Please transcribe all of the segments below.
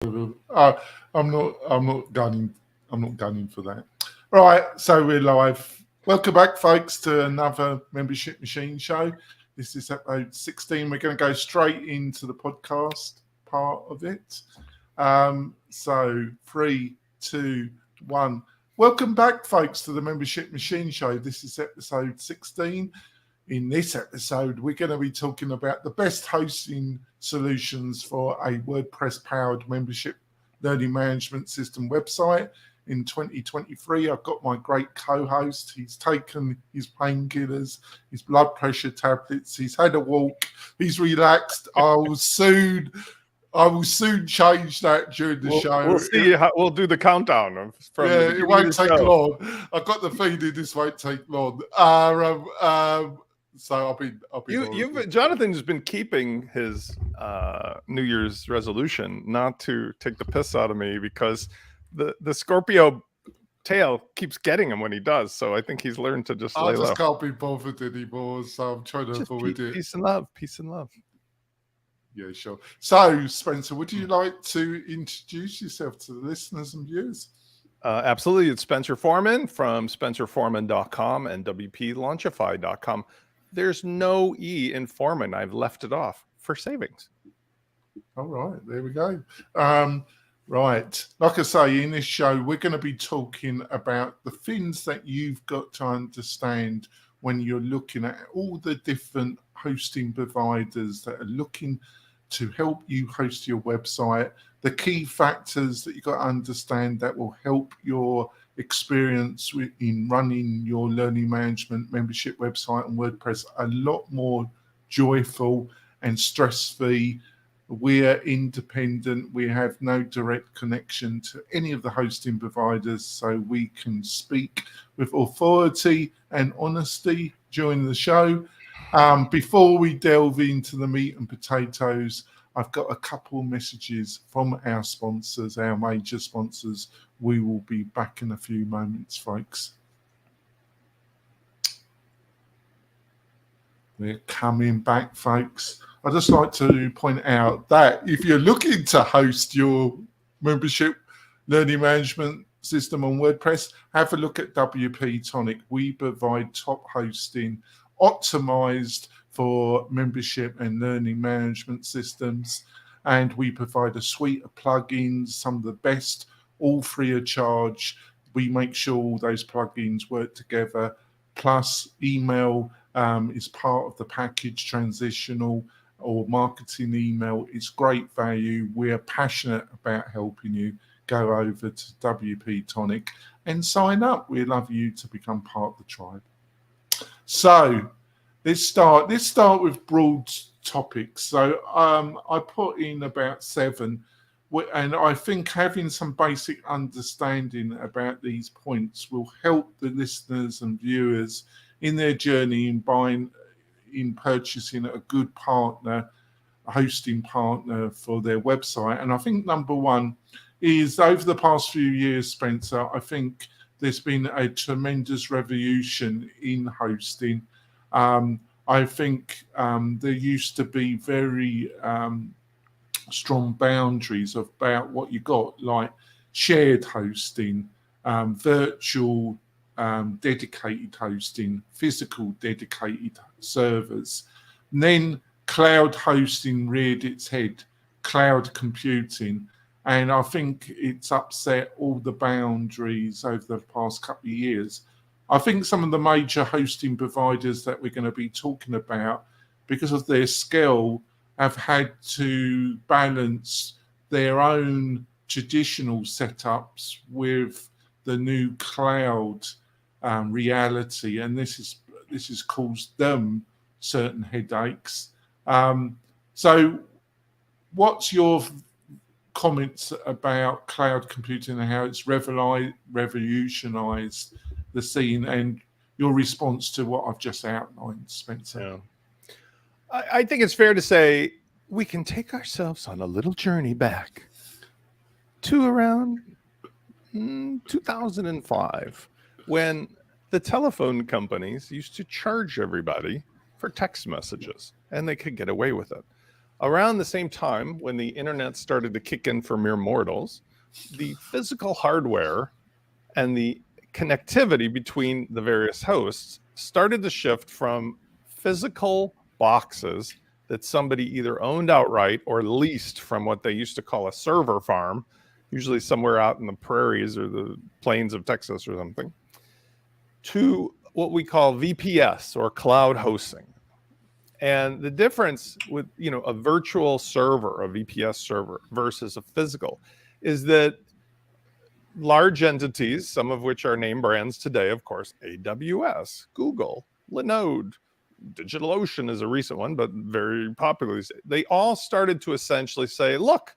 I'm not gunning. I'm not gunning for that. Right, so we're live. Welcome back, folks, to another Membership Machine show. This is episode 16. We're going to go straight into the podcast part of it. So 3, 2, 1. Welcome back, folks, to the Membership Machine show. This is episode 16. In this episode, we're going to be talking about the best hosting solutions for a WordPress-powered membership learning management system website in 2023. I've got my great co-host. He's taken his painkillers, his blood pressure tablets. He's had a walk. He's relaxed. I will soon change that during the show. We'll see. We'll do the countdown. It won't take long. I've got the feeling this won't take long. So I've been. Jonathan's been keeping his New Year's resolution not to take the piss out of me because the Scorpio tail keeps getting him when he does. So I think he's learned to just lay low. I just can't be bothered anymore. So I'm trying to avoid it. Peace and love. Peace and love. Yeah, sure. So Spencer, would you like to introduce yourself to the listeners and viewers? Absolutely. It's Spencer Foreman from spencerforeman.com and WP-Launchify.com. There's no E in Foreman. I've left it off for savings. All right, there we go. Right, like I say, in this show, we're going to be talking about the things that you've got to understand when you're looking at all the different hosting providers that are looking to help you host your website. The key factors that you've got to understand that will help your experience in running your learning management membership website and WordPress a lot more joyful and stress-free. We're independent. We have no direct connection to any of the hosting providers, so we can speak with authority and honesty during the show. Before we delve into the meat and potatoes, I've got a couple of messages from our sponsors, our major sponsors. We will be back in a few moments, folks. We're coming back, folks. I'd just like to point out that if you're looking to host your membership learning management system on WordPress, have a look at WP-Tonic. We provide top hosting optimized for membership and learning management systems, and we provide a suite of plugins, some of the best, all free of charge. We make sure all those plugins work together, plus email is part of the package. Transitional or marketing email is great value. We're passionate about helping you. Go over to WP-Tonic and sign up. We'd love you to become part of the tribe. So let's start with broad topics. So I put in about 7, and I think having some basic understanding about these points will help the listeners and viewers in their journey in purchasing a good partner, a hosting partner for their website. And I think number one is, over the past few years, Spencer, I think there's been a tremendous revolution in hosting. I think there used to be very strong boundaries about what you got, like shared hosting, virtual dedicated hosting, physical dedicated servers. And then cloud hosting reared its head, cloud computing. And I think it's upset all the boundaries over the past couple of years. I think some of the major hosting providers that we're going to be talking about, because of their scale, have had to balance their own traditional setups with the new cloud reality, and this has caused them certain headaches. So what's your comments about cloud computing and how it's revolutionized the scene, and your response to what I've just outlined, Spencer? Yeah. I think it's fair to say we can take ourselves on a little journey back to around 2005, when the telephone companies used to charge everybody for text messages, and they could get away with it. Around the same time when the internet started to kick in for mere mortals, the physical hardware and the connectivity between the various hosts started to shift from physical boxes that somebody either owned outright or leased from what they used to call a server farm, usually somewhere out in the prairies or the plains of Texas or something, to what we call VPS or cloud hosting. And the difference with, a virtual server, a VPS server versus a physical, is that large entities, some of which are name brands today, of course, AWS, Google, Linode, DigitalOcean is a recent one, but very popular. They all started to essentially say, look,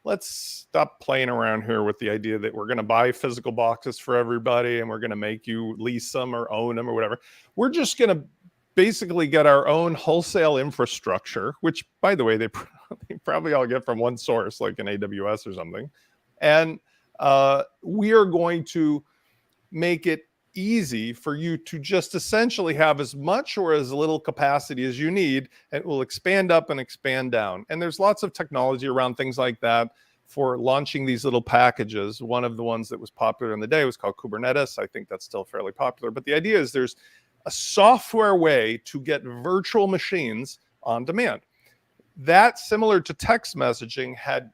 let's stop playing around here with the idea that we're going to buy physical boxes for everybody and we're going to make you lease them or own them or whatever. We're just going to basically get our own wholesale infrastructure, which, by the way, they probably all get from one source, like an AWS or something. And we are going to make it easy for you to just essentially have as much or as little capacity as you need, and it will expand up and expand down. And there's lots of technology around things like that for launching these little packages. One of the ones that was popular in the day was called Kubernetes. I think that's still fairly popular. But the idea is there's a software way to get virtual machines on demand. That, similar to text messaging, had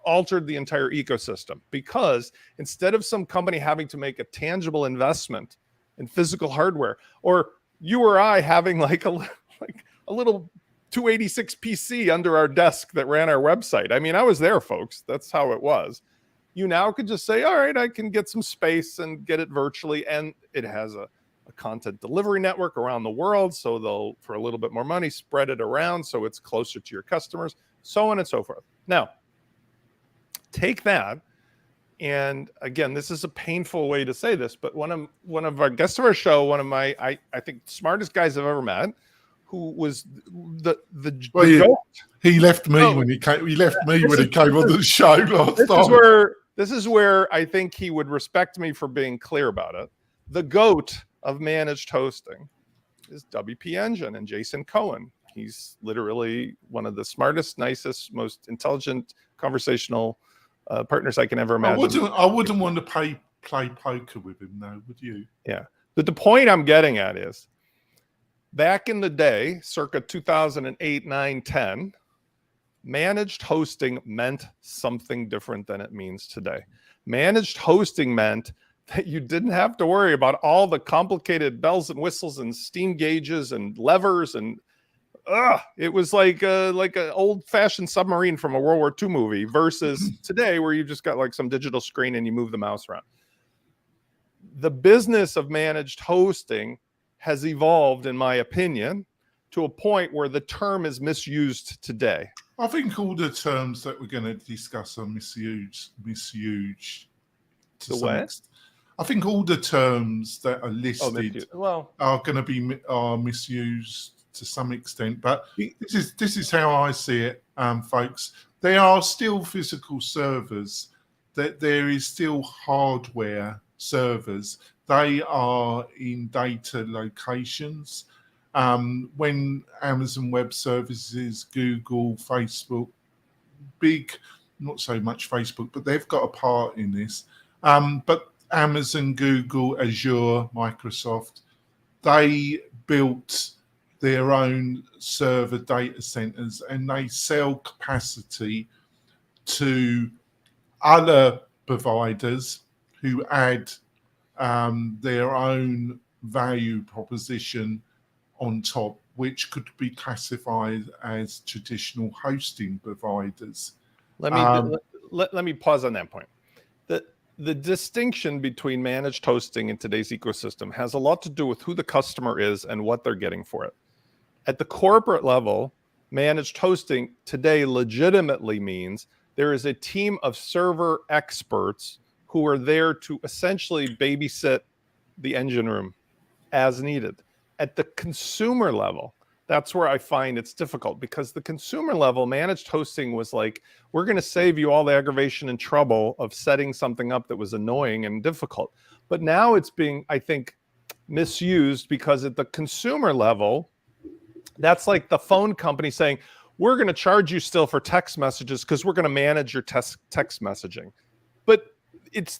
altered the entire ecosystem, because instead of some company having to make a tangible investment in physical hardware, or you or I having like a little 286 PC under our desk that ran our website. I mean, I was there, folks. That's how it was. You now could just say, all right, I can get some space and get it virtually. And it has a content delivery network around the world. So they'll, for a little bit more money, spread it around so it's closer to your customers, so on and so forth. Now, take that, and again, this is a painful way to say this, but one of our guests of our show, one of my I think smartest guys I've ever met, who was the he left me when he came. He left me when he came on the show last time. This is where I think he would respect me for being clear about it. The GOAT of managed hosting is WP Engine and Jason Cohen. He's literally one of the smartest, nicest, most intelligent conversational partners I can ever imagine. I wouldn't want to play poker with him, though, would you? Yeah. But the point I'm getting at is, back in the day, circa 2008, 9, 10, managed hosting meant something different than it means today. Managed hosting meant that you didn't have to worry about all the complicated bells and whistles and steam gauges and levers, and it was like an old-fashioned submarine from a World War II movie versus today, where you just got like some digital screen and you move the mouse around. The business of managed hosting has evolved, in my opinion, to a point where the term is misused today. I think all the terms that we're going to discuss are misused to some extent. I think all the terms that are listed are going to be misused to some extent, but this is how I see it, folks. There are still physical servers. That there is still hardware servers. They are in data locations. When Amazon Web Services, Google, Facebook, not so much Facebook, but they've got a part in this. But Amazon, Google, Azure, Microsoft, they built their own server data centers, and they sell capacity to other providers who add their own value proposition on top, which could be classified as traditional hosting providers. Let me pause on that point. The distinction between managed hosting in today's ecosystem has a lot to do with who the customer is and what they're getting for it. At the corporate level, managed hosting today legitimately means there is a team of server experts who are there to essentially babysit the engine room as needed. At the consumer level, that's where I find it's difficult, because the consumer level managed hosting was like, we're going to save you all the aggravation and trouble of setting something up that was annoying and difficult. But now it's being, I think, misused, because at the consumer level, that's like the phone company saying, we're going to charge you still for text messages because we're going to manage your text messaging. But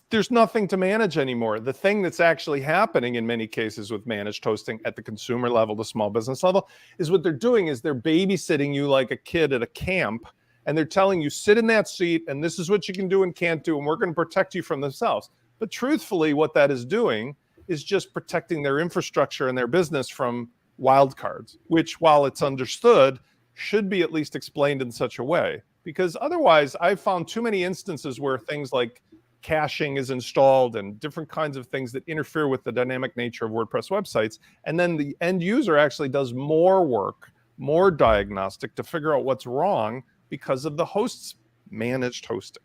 there's nothing to manage anymore. The thing that's actually happening in many cases with managed hosting at the consumer level, the small business level, is what they're doing is they're babysitting you like a kid at a camp, and they're telling you, sit in that seat, and this is what you can do and can't do, and we're going to protect you from themselves. But truthfully, what that is doing is just protecting their infrastructure and their business from wildcards, which, while it's understood, should be at least explained in such a way. Because otherwise, I've found too many instances where things like caching is installed and different kinds of things that interfere with the dynamic nature of WordPress websites. And then the end user actually does more work, more diagnostic to figure out what's wrong because of the host's managed hosting.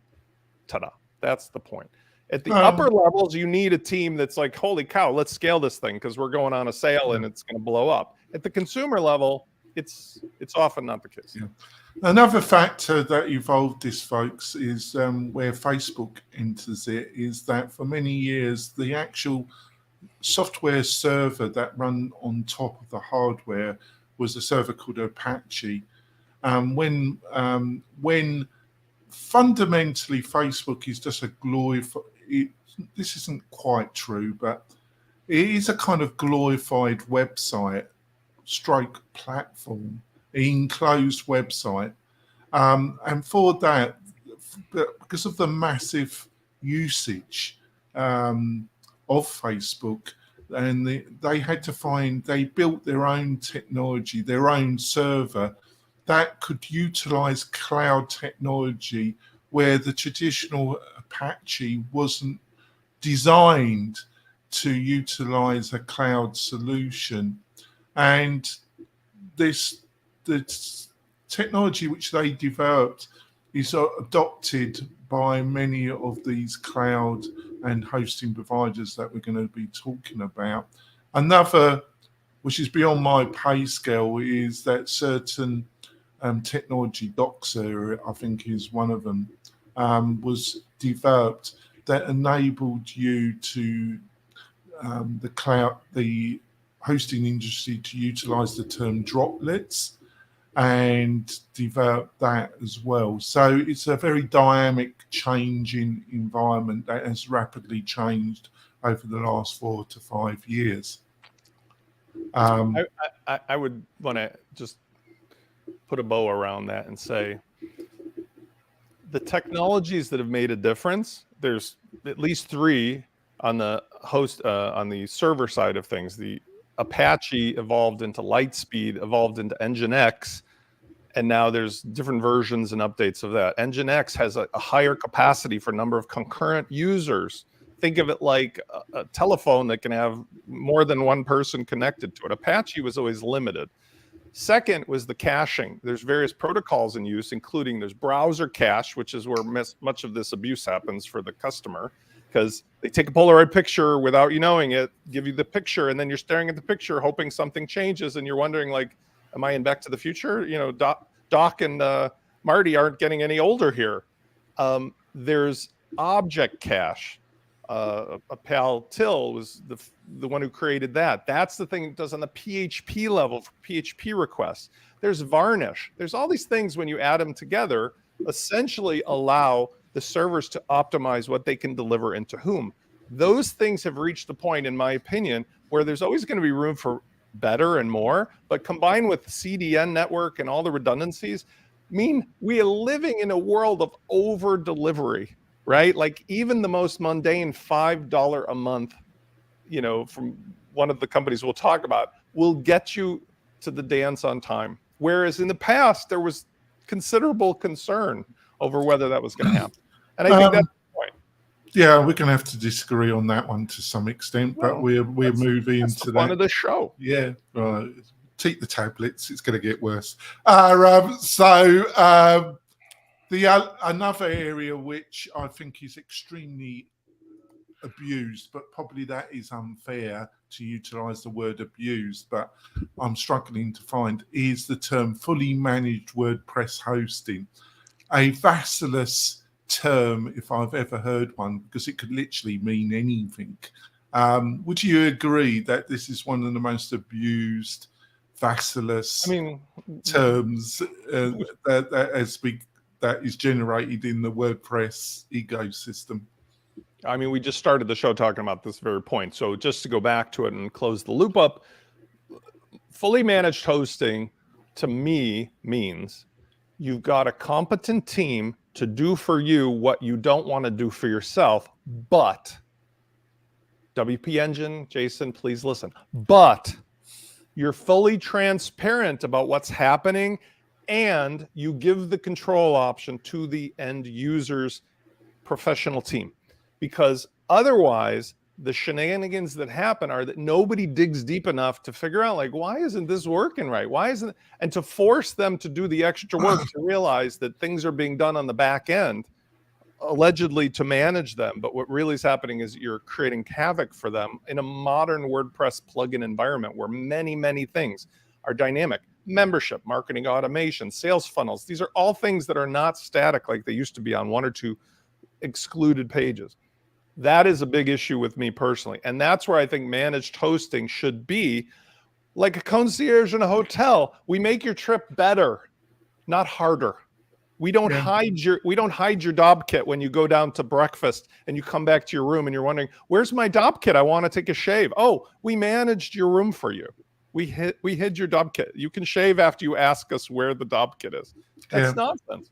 Ta-da. That's the point. At the upper levels, you need a team that's like, holy cow, let's scale this thing because we're going on a sale and it's going to blow up. At the consumer level, it's often not the case. Yeah. Another factor that evolved this, folks, is where Facebook enters it, is that for many years, the actual software server that ran on top of the hardware was a server called Apache. When fundamentally Facebook is just a glorified, this isn't quite true, but it is a kind of glorified website stroke platform, enclosed website. And for that, because of the massive usage of Facebook, and they built their own technology, their own server that could utilize cloud technology where the traditional Apache wasn't designed to utilize a cloud solution. And the technology which they developed is adopted by many of these cloud and hosting providers that we're going to be talking about. Another, which is beyond my pay scale, is that certain technology, Doxer, I think is one of them, was developed that enabled you to the hosting industry to utilize the term droplets and develop that as well. So it's a very dynamic, changing environment that has rapidly changed over the last 4 to 5 years. I would want to just put a bow around that and say the technologies that have made a difference, there's at least 3 on the on the server side of things. The Apache evolved into Lightspeed, evolved into Nginx, and now there's different versions and updates of that. Nginx has a higher capacity for number of concurrent users. Think of it like a telephone that can have more than one person connected to it. Apache was always limited. Second was the caching. There's various protocols in use, including there's browser cache, which is where much of this abuse happens for the customer, because they take a Polaroid picture without you knowing it, give you the picture, and then you're staring at the picture hoping something changes, and you're wondering, like, am I in Back to the Future? You know, Doc and Marty aren't getting any older here. There's object cache. Pal Till was the one who created that. That's the thing it does on the PHP level for PHP requests. There's varnish. There's all these things when you add them together, essentially allow the servers to optimize what they can deliver and to whom. Those things have reached the point, in my opinion, where there's always going to be room for better and more, but combined with CDN network and all the redundancies, mean we are living in a world of over delivery, right? Like even the most mundane $5 a month, you know, from one of the companies we'll talk about, will get you to the dance on time. Whereas in the past, there was considerable concern over whether that was going to happen. And I think that's the point. Yeah, we're going to have to disagree on that one to some extent, but we're moving into that. One of the show. Yeah, right. Take the tablets; it's going to get worse. Another area which I think is extremely abused, but probably that is unfair to utilize the word abused, but I'm struggling to find, is the term fully managed WordPress hosting. A vacuous term, if I've ever heard one, because it could literally mean anything. Would you agree that this is one of the most abused Vassallus I mean, terms that is generated in the WordPress ecosystem. I mean, we just started the show talking about this very point. So just to go back to it and close the loop up, fully managed hosting to me means you've got a competent team to do for you what you don't want to do for yourself, but WP Engine, Jason, please listen, but you're fully transparent about what's happening and you give the control option to the end user's professional team. Because otherwise, the shenanigans that happen are that nobody digs deep enough to figure out, like, why isn't this working right? Why isn't, and to force them to do the extra work to realize that things are being done on the back end, allegedly to manage them. But what really is happening is you're creating havoc for them in a modern WordPress plugin environment where many, many things are dynamic. Membership, marketing automation, sales funnels. These are all things that are not static like they used to be on one or two excluded pages. That is a big issue with me personally. And that's where I think managed hosting should be like a concierge in a hotel. We make your trip better, not harder. We don't hide your dob kit when you go down to breakfast and you come back to your room and you're wondering, where's my dob kit? I want to take a shave. Oh, we managed your room for you. We hid your dob kit. You can shave after you ask us where the dob kit is. That's nonsense.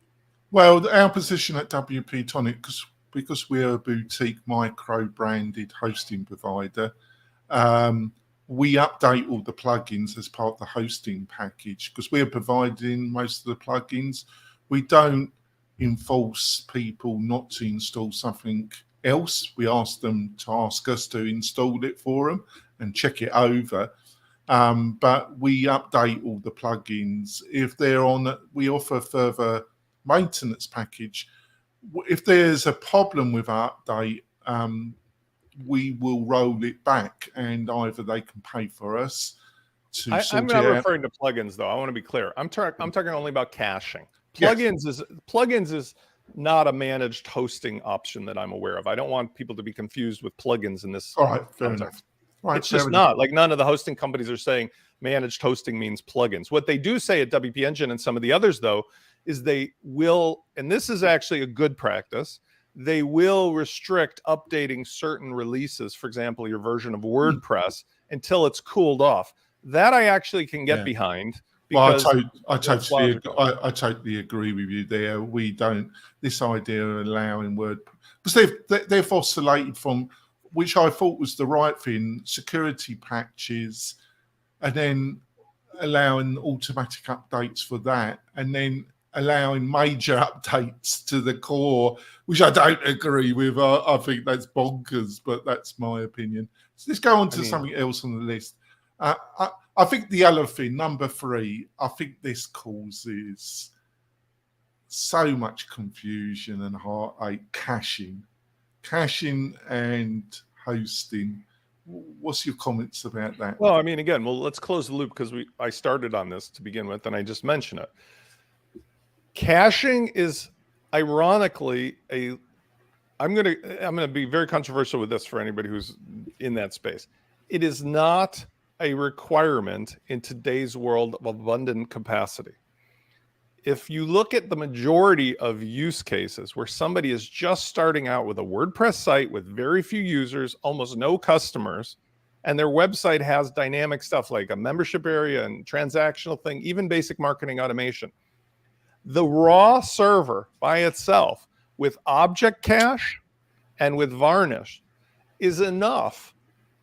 Well, our position at WP-Tonic, because we're a boutique micro-branded hosting provider, we update all the plugins as part of the hosting package because we're providing most of the plugins. We don't enforce people not to install something else. We ask them to ask us to install it for them and check it over. But we update all the plugins. If they're on, we offer further maintenance package. If there's a problem with our update, we will roll it back and either they can pay for us to sort I'm not referring to plugins though. I want to be clear. I'm talking only about caching. Plugins is not a managed hosting option that I'm aware of. I don't want people to be confused with plugins in this. All right, fair enough. Right, it's just not like none of the hosting companies are saying managed hosting means plugins. What they do say at WP Engine and some of the others though, is they will, and this is actually a good practice, they will restrict updating certain releases, for example, your version of WordPress until it's cooled off. That I actually can get behind. Well, I totally agree with you there. We don't, this idea of allowing because they've oscillated from, which I thought was the right thing, security patches, and then allowing automatic updates for that, and then allowing major updates to the core, which I don't agree with. I think that's bonkers, but that's my opinion. So let's go on to something else on the list. I think the other thing, number 3, I think this causes so much confusion and heartache. Caching and hosting. What's your comments about that? Well, I mean, again, let's close the loop because I started on this to begin with, and I just mentioned it. Caching is ironically I'm gonna be very controversial with this for anybody who's in that space. It is not a requirement in today's world of abundant capacity. If you look at the majority of use cases where somebody is just starting out with a WordPress site with very few users, almost no customers, and their website has dynamic stuff like a membership area and transactional thing, even basic marketing automation, the raw server by itself with object cache and with varnish is enough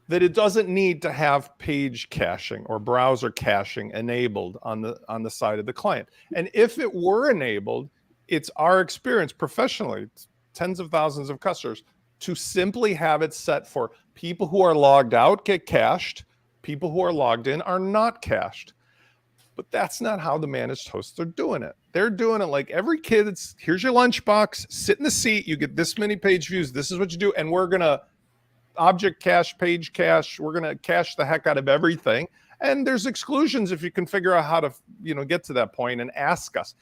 that it doesn't need to have page caching or browser caching enabled on the side of the client. And if it were enabled, it's our experience professionally, tens of thousands of customers, to simply have it set for people who are logged out get cached, people who are logged in are not cached. But that's not how the managed hosts are doing it. They're doing it like every kid, here's your lunchbox, sit in the seat, you get this many page views, this is what you do, and we're going to object cache, page cache, we're going to cache the heck out of everything. And there's exclusions if you can figure out how to, get to that point and ask us.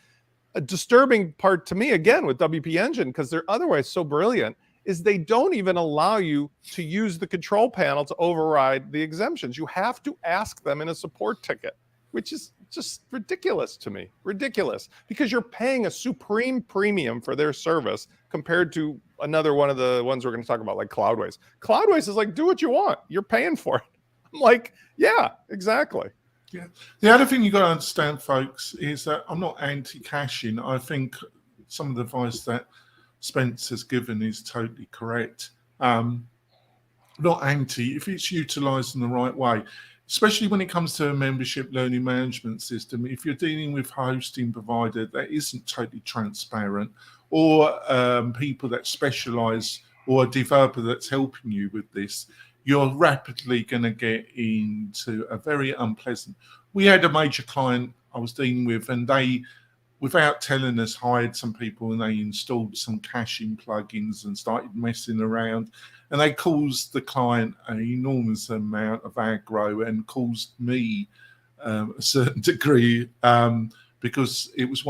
A disturbing part to me, again, with WP Engine, because they're otherwise so brilliant, is they don't even allow you to use the control panel to override the exemptions. You have to ask them in a support ticket. which is just ridiculous to me. Ridiculous, because you're paying a supreme premium for their service compared to another one of the ones we're going to talk about, like Cloudways. Cloudways is like, do what you want. You're paying for it. I'm like, yeah, exactly. Yeah. The other thing you got to understand, folks, is that I'm not anti-caching. I think some of the advice that Spence has given is totally correct. Not anti, if it's utilized in the right way, especially when it comes to a membership learning management system. If you're dealing with hosting provider that isn't totally transparent, or people that specialize, or a developer that's helping you with this, you're rapidly going to get into a very unpleasant. We had a major client I was dealing with, and they, without telling us, hired some people and they installed some caching plugins and started messing around. And they caused the client an enormous amount of aggro and caused me a certain degree, because it was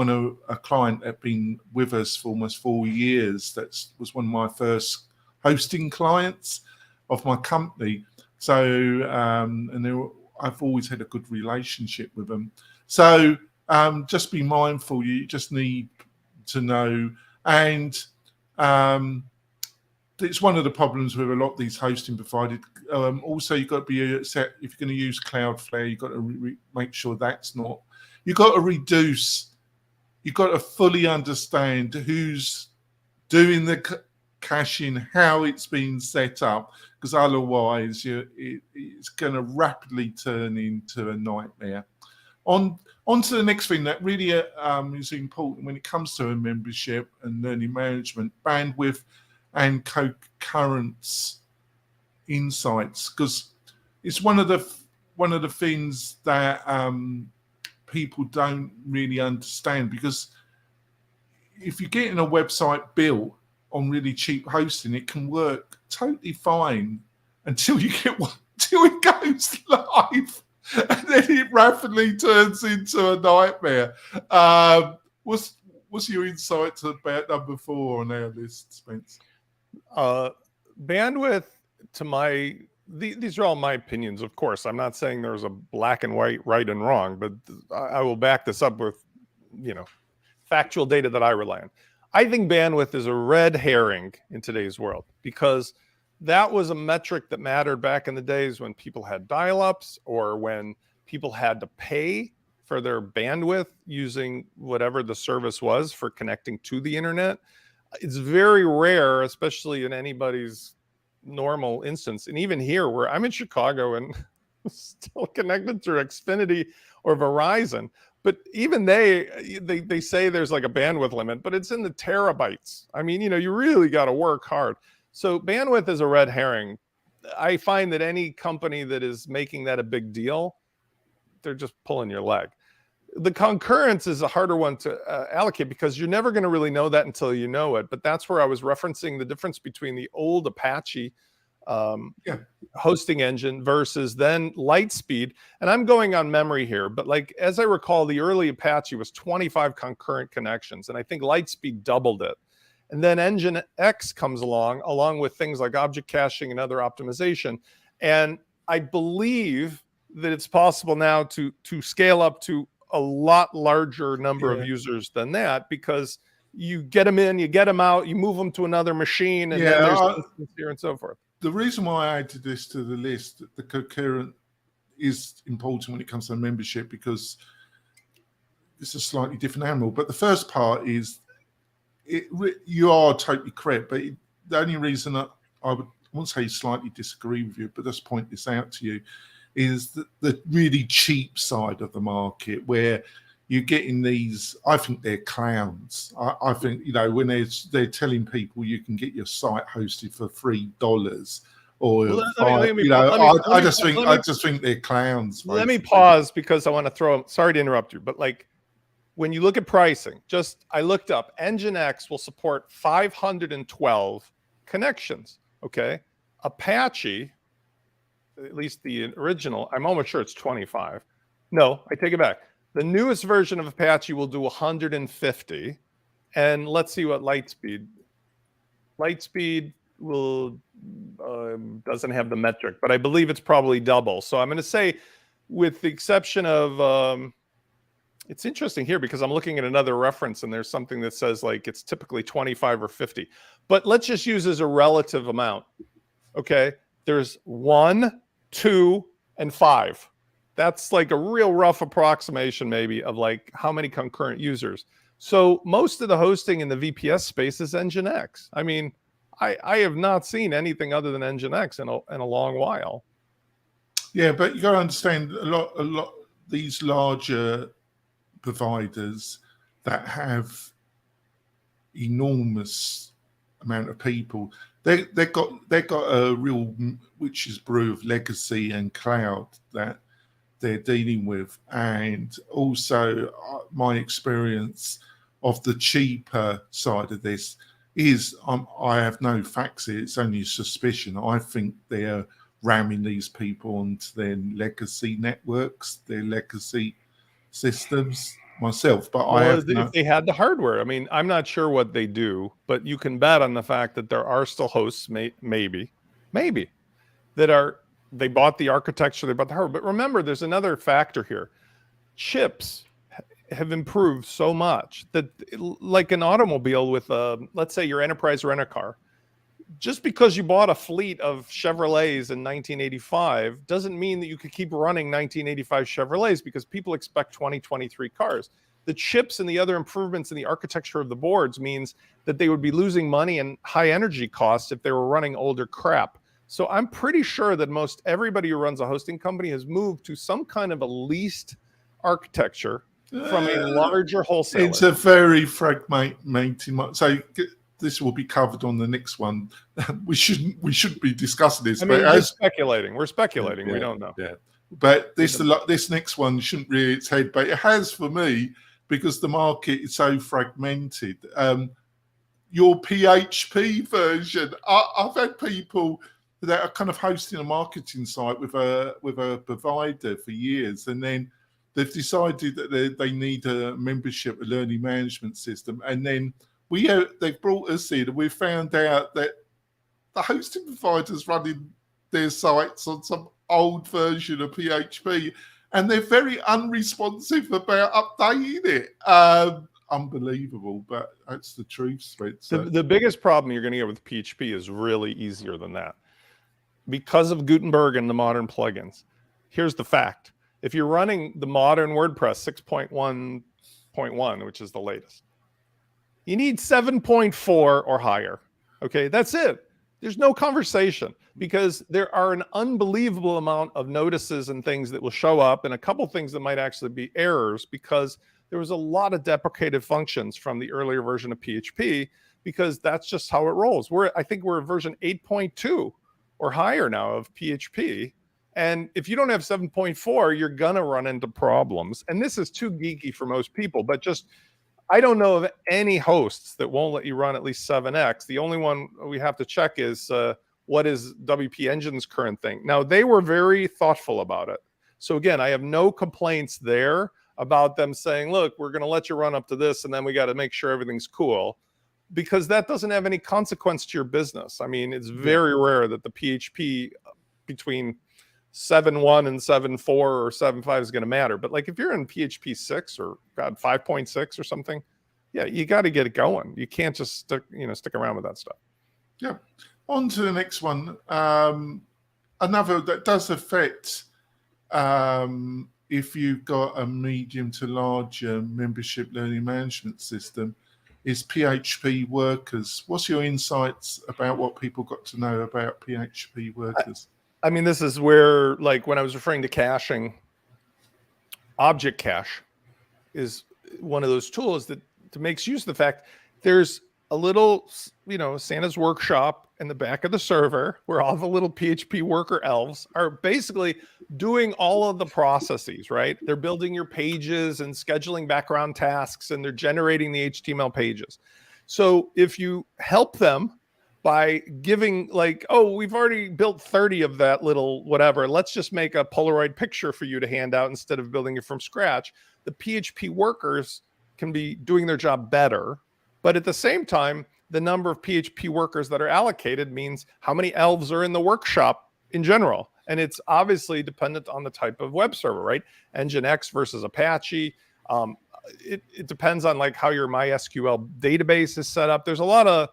a client that had been with us for almost 4 years. That was one of my first hosting clients of my company. So, and I've always had a good relationship with them. So just be mindful. You just need to know. And it's one of the problems with a lot of these hosting providers. Also, you've got to be set, if you're going to use Cloudflare, you've got to make sure that's not, you've got to reduce, you've got to fully understand who's doing the caching, how it's been set up, because otherwise it's going to rapidly turn into a nightmare. On to the next thing that really is important when it comes to a membership and learning management: bandwidth and concurrence insights, because it's one of the things that people don't really understand. Because if you're getting a website built on really cheap hosting, it can work totally fine until you get until it goes live, and then it rapidly turns into a nightmare. What's your insight about number 4 on our list, Spence? Bandwidth, these are all my opinions, of course. I'm not saying there's a black and white, right and wrong, but I will back this up with, factual data that I rely on. I think bandwidth is a red herring in today's world, because that was a metric that mattered back in the days when people had dial-ups, or when people had to pay for their bandwidth using whatever the service was for connecting to the internet. It's very rare, especially in anybody's normal instance. And even here, where I'm in Chicago and still connected through Xfinity or Verizon, but even they say there's like a bandwidth limit, but it's in the terabytes. I mean, you really got to work hard. So bandwidth is a red herring. I find that any company that is making that a big deal, they're just pulling your leg. The concurrence is a harder one to allocate, because you're never going to really know that until you know it. But that's where I was referencing the difference between the old Apache hosting engine versus then Lightspeed. And I'm going on memory here, but like, as I recall, the early Apache was 25 concurrent connections, and I think Lightspeed doubled it. And then Engine X comes along with things like object caching and other optimization. And I believe that it's possible now to scale up to a lot larger number of users than that, because you get them in, you get them out, you move them to another machine, and then there's instance here and so forth. The reason why I added this to the list, the concurrent, is important when it comes to membership, because it's a slightly different animal. But the first part is, you are totally correct. But the only reason that I won't say slightly disagree with you, but just point this out to you, is the really cheap side of the market, where you're getting these, I think they're clowns. I think, when they're telling people you can get your site hosted for $3 or I just think they're clowns. Basically. Let me pause, because I want to sorry to interrupt you, but like, when you look at pricing, I looked up, Nginx will support 512 connections. Okay. Apache, at least the original, I'm almost sure it's 25. No, I take it back. The newest version of Apache will do 150. And let's see what Lightspeed will, doesn't have the metric, but I believe it's probably double. So I'm going to say with the exception of, it's interesting here because I'm looking at another reference and there's something that says like it's typically 25 or 50, but let's just use as a relative amount. Okay. There's 1, 2, and 5. That's like a real rough approximation maybe of like how many concurrent users. So most of the hosting in the VPS space is Nginx. I mean, I have not seen anything other than Nginx in a long while. Yeah, but you got to understand a lot these larger providers that have enormous amount of people, they've got a real witch's brew of legacy and cloud that they're dealing with, and also my experience of the cheaper side of this is I have no facts here, it's only a suspicion. I think they're ramming these people onto their legacy networks, their legacy systems myself, but I have if they had the hardware. I mean, I'm not sure what they do, but you can bet on the fact that there are still hosts, maybe that they bought the architecture, they bought the hardware. But remember, there's another factor here. Chips have improved so much that, like an automobile with let's say your enterprise rent-a-car, just because you bought a fleet of Chevrolets in 1985 doesn't mean that you could keep running 1985 Chevrolets, because people expect 2023 cars. The chips and the other improvements in the architecture of the boards means that they would be losing money and high energy costs if they were running older crap. So I'm pretty sure that most everybody who runs a hosting company has moved to some kind of a leased architecture from a larger wholesaler. It's a very fragmented. So this will be covered on the next one. We shouldn't be discussing this. I mean, but we're speculating. We don't know. Yeah. But this next one shouldn't rear its head, but it has for me, because the market is so fragmented. Your PHP version, I've had people that are kind of hosting a marketing site with a provider for years, and then they've decided that they need a membership, a learning management system, and then they've brought us in, and we found out that the hosting provider's running their sites on some old version of PHP, and they're very unresponsive about updating it. Unbelievable, but that's the truth, Spencer. The biggest problem you're going to get with PHP is really easier than that. Because of Gutenberg and the modern plugins. Here's the fact. If you're running the modern WordPress 6.1.1, which is the latest, you need 7.4 or higher. Okay, that's it. There's no conversation, because there are an unbelievable amount of notices and things that will show up, and a couple things that might actually be errors, because there was a lot of deprecated functions from the earlier version of PHP, because that's just how it rolls. I think we're version 8.2 or higher now of PHP. And if you don't have 7.4, you're going to run into problems. And this is too geeky for most people, but I don't know of any hosts that won't let you run at least 7x. The only one we have to check is what is WP Engine's current thing. Now, they were very thoughtful about it. So again, I have no complaints there about them saying, look, we're going to let you run up to this, and then we got to make sure everything's cool, because that doesn't have any consequence to your business. I mean, it's very rare that the PHP between 7.1 and 7.4 or 7.5 is going to matter. But like if you're in PHP 6 or 5.6 or something, yeah, you got to get it going. You can't just stick around with that stuff. Yeah. On to the next one. Another that does affect if you've got a medium to larger membership learning management system is PHP workers. What's your insights about what people got to know about PHP workers? I mean, this is where, like when I was referring to caching, Object Cache is one of those tools that makes use of the fact there's a little, Santa's workshop in the back of the server where all the little PHP worker elves are basically doing all of the processes, right? They're building your pages and scheduling background tasks, and they're generating the HTML pages. So if you help them by giving like, oh, we've already built 30 of that little whatever, let's just make a Polaroid picture for you to hand out instead of building it from scratch, the PHP workers can be doing their job better. But at the same time, the number of PHP workers that are allocated means how many elves are in the workshop in general. And it's obviously dependent on the type of web server, right? Nginx versus Apache. It depends on like how your MySQL database is set up. There's a lot of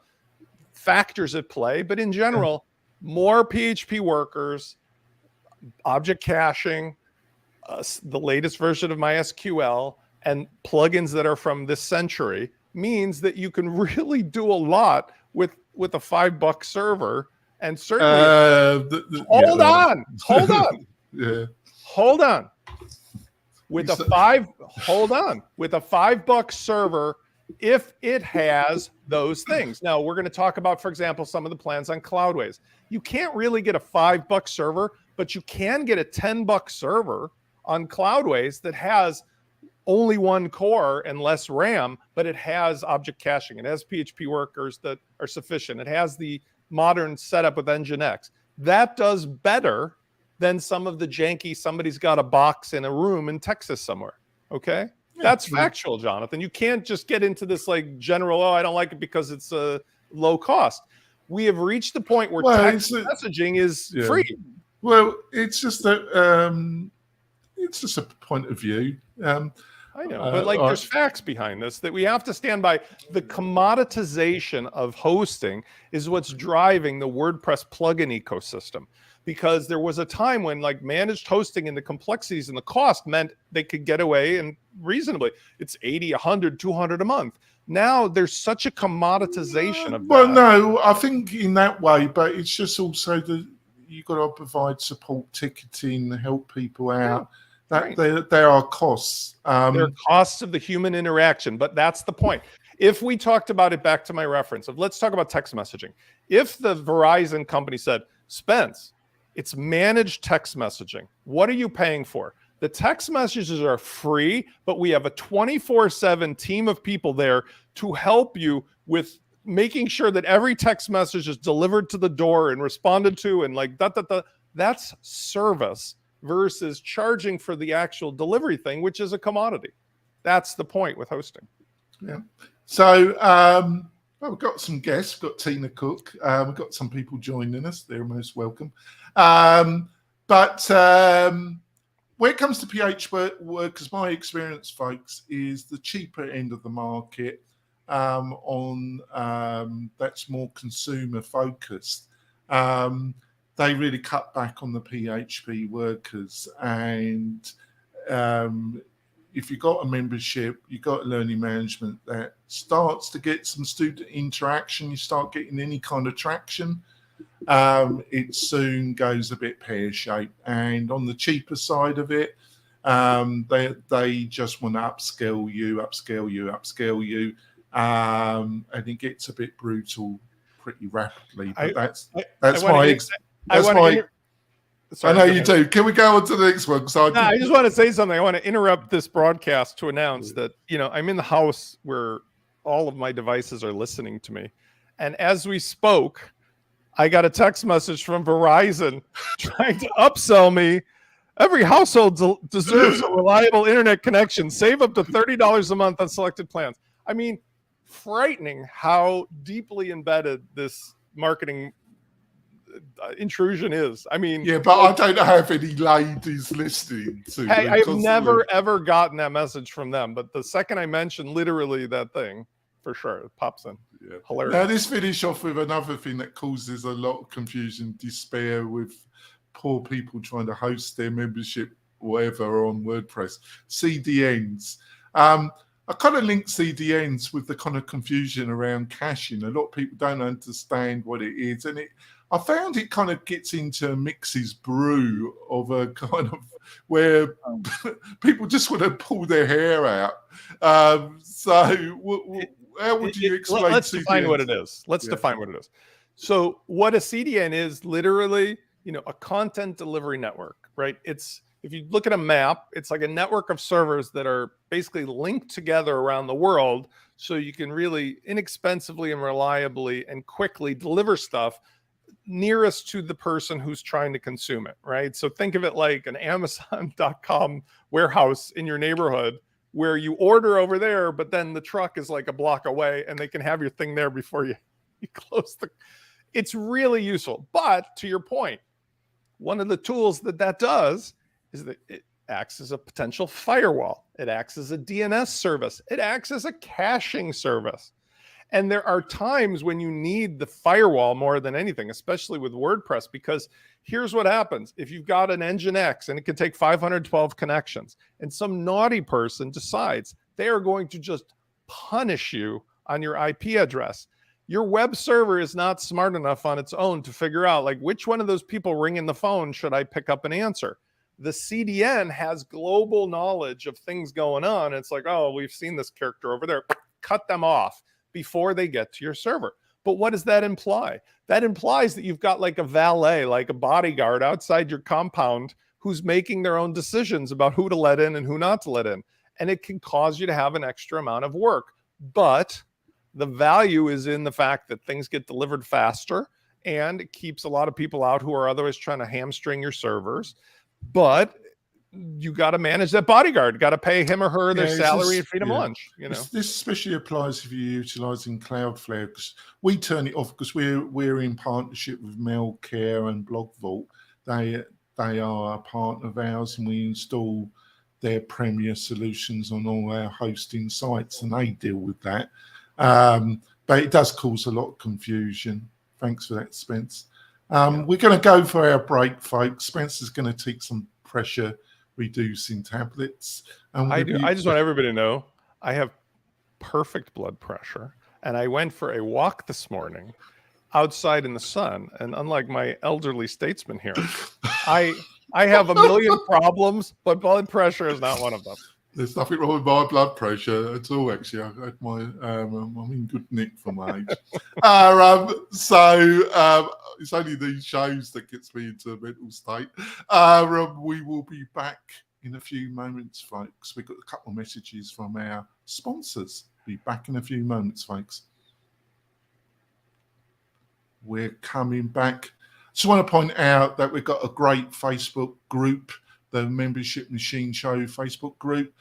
factors at play, but in general, more PHP workers, object caching, the latest version of MySQL, and plugins that are from this century means that you can really do a lot with a $5 server. And certainly, hold on. Yeah. Hold on. With a $5 server, if it has those things. Now we're going to talk about, for example, some of the plans on Cloudways. You can't really get a $5 server, but you can get a $10 server on Cloudways that has only one core and less RAM, but it has object caching. It has PHP workers that are sufficient. It has the modern setup with Nginx. That does better than some of the janky, somebody's got a box in a room in Texas somewhere. Okay? Yeah, that's factual, Jonathan. You can't just get into this like general, I don't like it because it's low cost. We have reached the point where text messaging is free. Well, it's just it's just a point of view. I know, but like there's facts behind this that we have to stand by. The commoditization of hosting is what's driving the WordPress plugin ecosystem, because there was a time when like managed hosting and the complexities and the cost meant they could get away and reasonably. It's 80, 100, 200 a month. Now there's such a commoditization of that. Well, no, I think in that way, but it's just also that you've got to provide support, ticketing, help people out. There are costs. There are costs of the human interaction, but that's the point. If we talked about it, back to my reference of, let's talk about text messaging. If the Verizon company said, Spence, it's managed text messaging, what are you paying for? The text messages are free, but we have a 24/7 team of people there to help you with making sure that every text message is delivered to the door and responded to, and like that's service versus charging for the actual delivery thing, which is a commodity. That's the point with hosting. Yeah. So we've got some guests. We've got Tina Cook. We've got some people joining us. They're most welcome. But when it comes to PHP workers, my experience, folks, is the cheaper end of the market that's more consumer focused. They really cut back on the PHP workers, and if you've got a membership, you've got learning management that starts to get some student interaction, you start getting any kind of traction, it soon goes a bit pear-shaped. And on the cheaper side of it, they just want to upscale you, and it gets a bit brutal pretty rapidly. But that's my I know you do. Can we go on to the next one? I just want to say something. I want to interrupt this broadcast to announce that, I'm in the house where all of my devices are listening to me. And as we spoke, I got a text message from Verizon trying to upsell me. Every household deserves a reliable internet connection. Save up to $30 a month on selected plans. I mean, frightening how deeply embedded this marketing intrusion is. I mean, yeah, but I don't have any ladies listening to. Hey, I've never ever gotten that message from them, but the second I mention literally that thing, for sure, it pops in. Yeah. Hilarious. Now, let's finish off with another thing that causes a lot of confusion, despair with poor people trying to host their membership, whatever, on WordPress. CDNs. I kind of link CDNs with the kind of confusion around caching. A lot of people don't understand what it is, and I found it kind of gets into a mixes brew of a kind of where people just want to pull their hair out. How would you explain? Let's define what it is. Define what it is. So what a CDN is, literally, a content delivery network, right? If you look at a map, it's like a network of servers that are basically linked together around the world, so you can really inexpensively and reliably and quickly deliver stuff nearest to the person who's trying to consume it, right? So think of it like an Amazon.com warehouse in your neighborhood where you order over there, but then the truck is like a block away and they can have your thing there before you close the... It's really useful. But to your point, one of the tools that does is that it acts as a potential firewall. It acts as a DNS service. It acts as a caching service. And there are times when you need the firewall more than anything, especially with WordPress, because here's what happens. If you've got an Nginx and it can take 512 connections, and some naughty person decides they are going to just punish you on your IP address, your web server is not smart enough on its own to figure out, like, which one of those people ringing the phone should I pick up and answer? The CDN has global knowledge of things going on. It's like, oh, we've seen this character over there. Cut them off before they get to your server. But what does that imply? That implies that you've got like a valet, like a bodyguard outside your compound who's making their own decisions about who to let in and who not to let in. And it can cause you to have an extra amount of work. But the value is in the fact that things get delivered faster, and it keeps a lot of people out who are otherwise trying to hamstring your servers. But you got to manage that bodyguard, got to pay him or her their salary and feed them lunch. You know, this especially applies if you're utilizing Cloudflare, because we turn it off because we're in partnership with Mailcare and Blog Vault. They are a partner of ours, and we install their premier solutions on all our hosting sites, and they deal with that. But it does cause a lot of confusion. Thanks for that, Spence. We're going to go for our break, folks. Spencer's going to take some pressure reducing tablets. I just want everybody to know I have perfect blood pressure, and I went for a walk this morning outside in the sun. And unlike my elderly statesman here, I have a million problems, but blood pressure is not one of them. There's nothing wrong with my blood pressure at all, actually. I had I'm in good nick for my age. It's only these shows that gets me into a mental state. We will be back in a few moments, folks. We've got a couple of messages from our sponsors. Be back in a few moments, folks. We're coming back. Just want to point out that we've got a great Facebook group, the Membership Machine Show Facebook group.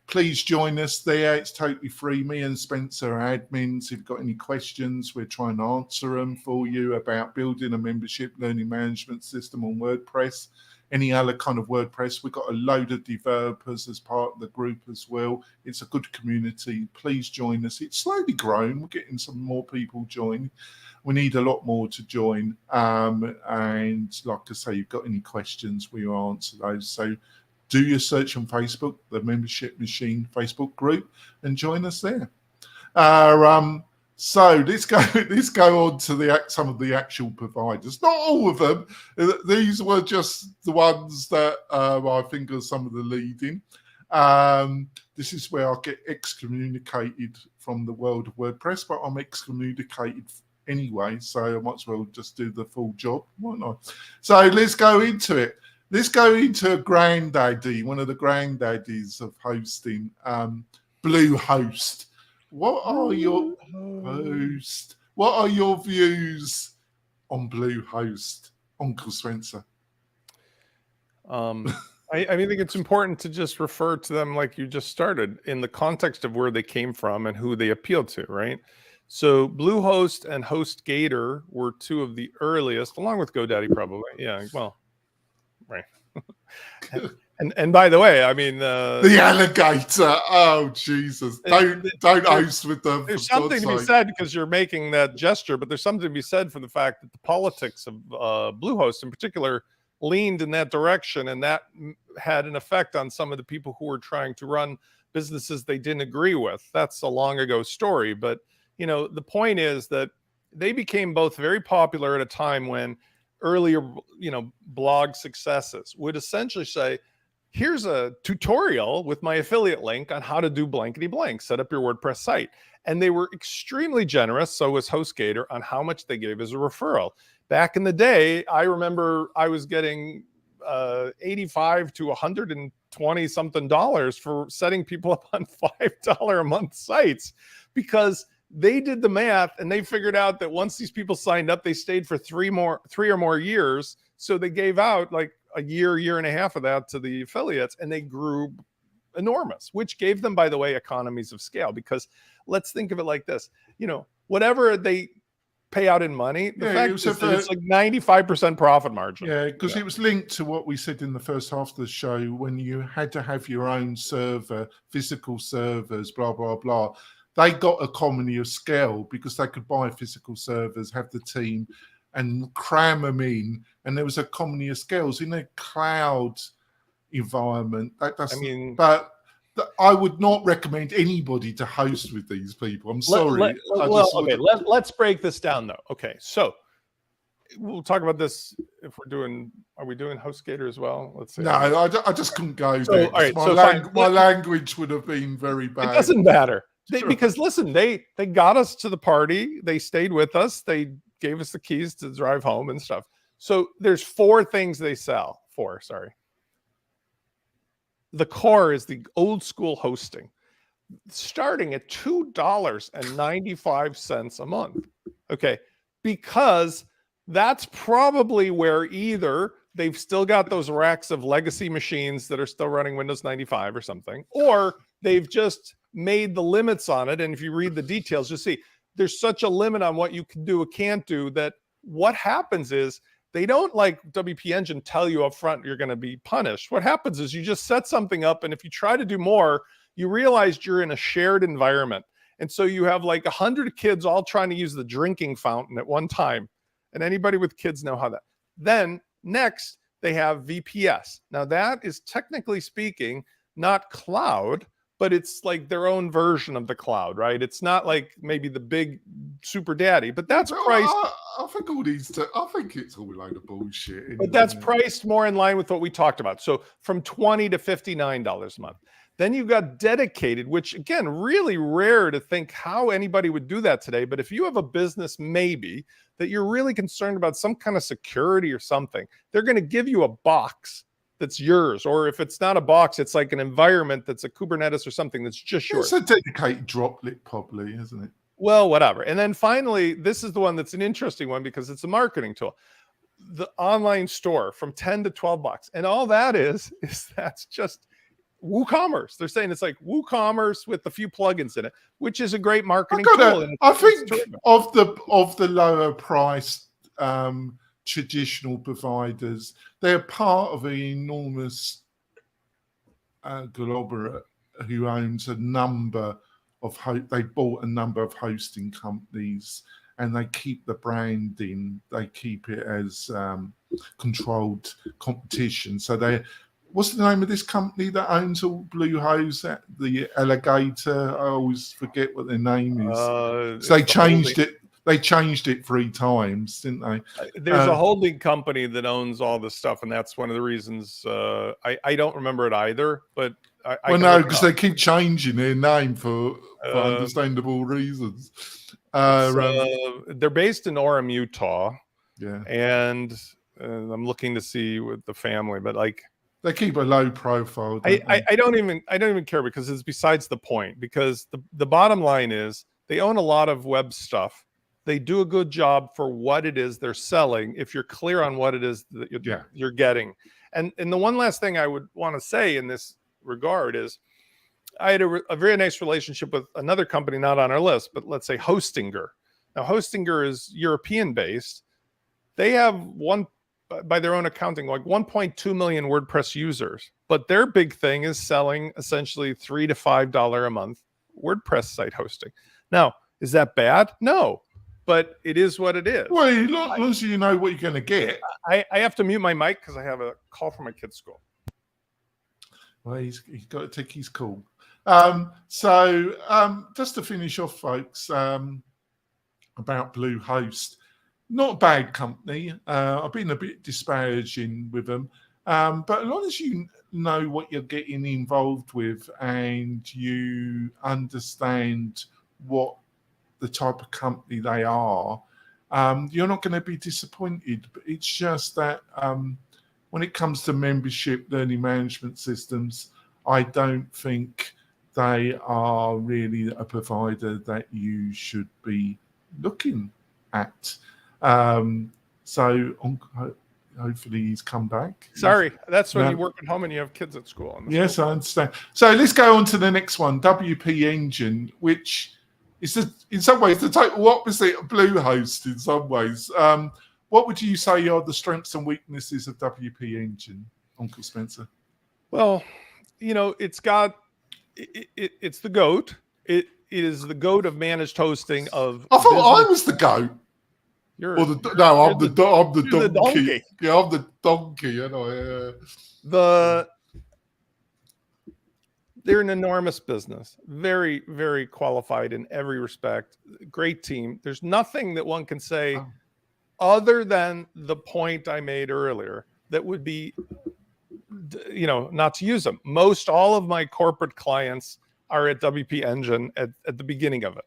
Please join us there. It's totally free. Me and Spencer are admins. If you've got any questions, we're trying to answer them for you about building a membership learning management system on WordPress, any other kind of WordPress. We've got a load of developers as part of the group as well. It's a good community. Please join us. It's slowly growing. We're getting some more people join. We need a lot more to join. And like I say, you've got any questions, we will answer those. So do your search on Facebook, the Membership Machine Facebook group, and join us there. So let's go on to some of the actual providers. Not all of them. These were just the ones that I think are some of the leading. This is where I get excommunicated from the world of WordPress, but I'm excommunicated anyway, so I might as well just do the full job, mightn't I? So let's go into it. Let's go into a granddaddy, one of the granddaddies of hosting, Bluehost. What are your views on Bluehost, Uncle Spencer? I think it's important to just refer to them like you just started, in the context of where they came from and who they appeal to, right? So Bluehost and HostGator were two of the earliest, along with GoDaddy probably. Yeah, well, right. and by the way, I mean the alligator. Oh Jesus! Don't host with them. There's something to be said, because you're making that gesture, but there's something to be said for the fact that the politics of Bluehost in particular leaned in that direction, and that had an effect on some of the people who were trying to run businesses they didn't agree with. That's a long ago story, but you know, the point is that they became both very popular at a time when earlier, blog successes would essentially say, here's a tutorial with my affiliate link on how to do blankety blank, set up your WordPress site. And they were extremely generous, so was HostGator, on how much they gave as a referral. Back in the day, I remember I was getting $85 to $120 something for setting people up on $5 a month sites, because they did the math and they figured out that once these people signed up, they stayed for three or more years. So they gave out like a year and a half of that to the affiliates, and they grew enormous, which gave them, by the way, economies of scale. Because let's think of it like this, whatever they pay out in money. The Yeah, fact is that it's like 95% profit margin. Yeah, because it was linked to what we said in the first half of the show when you had to have your own server, physical servers, blah, blah, blah. They got economy of scale because they could buy physical servers, have the team, and cram them in. And there was economy of scales in a cloud environment. That doesn't, but I would not recommend anybody to host with these people. I'm sorry. Let's break this down though. Okay, so we'll talk about this if we're doing. Are we doing HostGator as well? Let's see. No, I just couldn't go there. All right, My language would have been very bad. It doesn't matter because listen, they got us to the party. They stayed with us. They gave us the keys to drive home and stuff. So there's 4 things they sell. 4, sorry. The core is the old school hosting, starting at $2.95 a month. Okay, because that's probably where either they've still got those racks of legacy machines that are still running Windows 95 or something, or they've just made the limits on it. And if you read the details, you'll see there's such a limit on what you can do or can't do that what happens is they don't, like WP Engine, tell you up front you're going to be punished. What happens is you just set something up, and if you try to do more, you realize you're in a shared environment. And so you have like 100 kids all trying to use the drinking fountain at one time. And anybody with kids know how that. Then next, they have VPS. Now that is technically speaking not cloud, but it's like their own version of the cloud, right? It's not like maybe the big super daddy, but that's priced. I think all these. I think it's all a load of bullshit. Anyway. But that's priced more in line with what we talked about. So from $20 to $59 a month. Then you've got dedicated, which again, really rare to think how anybody would do that today. But if you have a business, maybe that you're really concerned about some kind of security or something, they're going to give you a box that's yours. Or if it's not a box, it's like an environment that's a Kubernetes or something that's just yours. It's a dedicated droplet, probably, isn't it? Well, whatever. And then finally, this is the one that's an interesting one because it's a marketing tool. The online store from 10 to 12 bucks. And all that is that's just WooCommerce. They're saying it's like WooCommerce with a few plugins in it, which is a great marketing tool. I think of the lower priced traditional providers, they're part of an enormous conglomerate who owns a number of they bought a number of hosting companies, and they keep the branding. They keep it as controlled competition. So they. What's the name of this company that owns all Bluehost? The Alligator. I always forget what their name is. So they changed it. They changed it 3 times, didn't they? There's a holding company that owns all this stuff, and that's one of the reasons. I don't remember it either, but well, no, because they keep changing their name for understandable reasons. They're based in Orem, Utah. Yeah, and I'm looking to see with the family, but like. They keep a low profile. I don't even care because it's besides the point. Because the bottom line is they own a lot of web stuff. They do a good job for what it is they're selling. If you're clear on what it is that you're getting, and the one last thing I would want to say in this regard is, I had a very nice relationship with another company not on our list, but let's say Hostinger. Now Hostinger is European based. They have by their own accounting, like 1.2 million WordPress users. But their big thing is selling essentially $3 to $5 a month WordPress site hosting. Now, is that bad? No, but it is what it is. Well, as long as you know what you're going to get. I have to mute my mic because I have a call from my kid's school. Well, he's got to take his call. Just to finish off, folks, about Bluehost. Not a bad company. I've been a bit disparaging with them. But as long as you know what you're getting involved with and you understand what the type of company they are, you're not going to be disappointed. But it's just that when it comes to membership learning management systems, I don't think they are really a provider that you should be looking at. Hopefully he's come back. Sorry, that's when you work at home and you have kids at school. Yes, I understand. So let's go on to the next one, WP Engine, which it's in some ways the total opposite of Bluehost. In some ways, what would you say are the strengths and weaknesses of WP Engine, Uncle Spencer? Well, it's got it's the GOAT. It is the GOAT of managed hosting of. I thought I was the GOAT. I'm the donkey. Yeah, I'm the donkey. They're an enormous business, very, very qualified in every respect. Great team. There's nothing that one can say other than the point I made earlier that would be, not to use them. Most all of my corporate clients are at WP Engine at the beginning of it.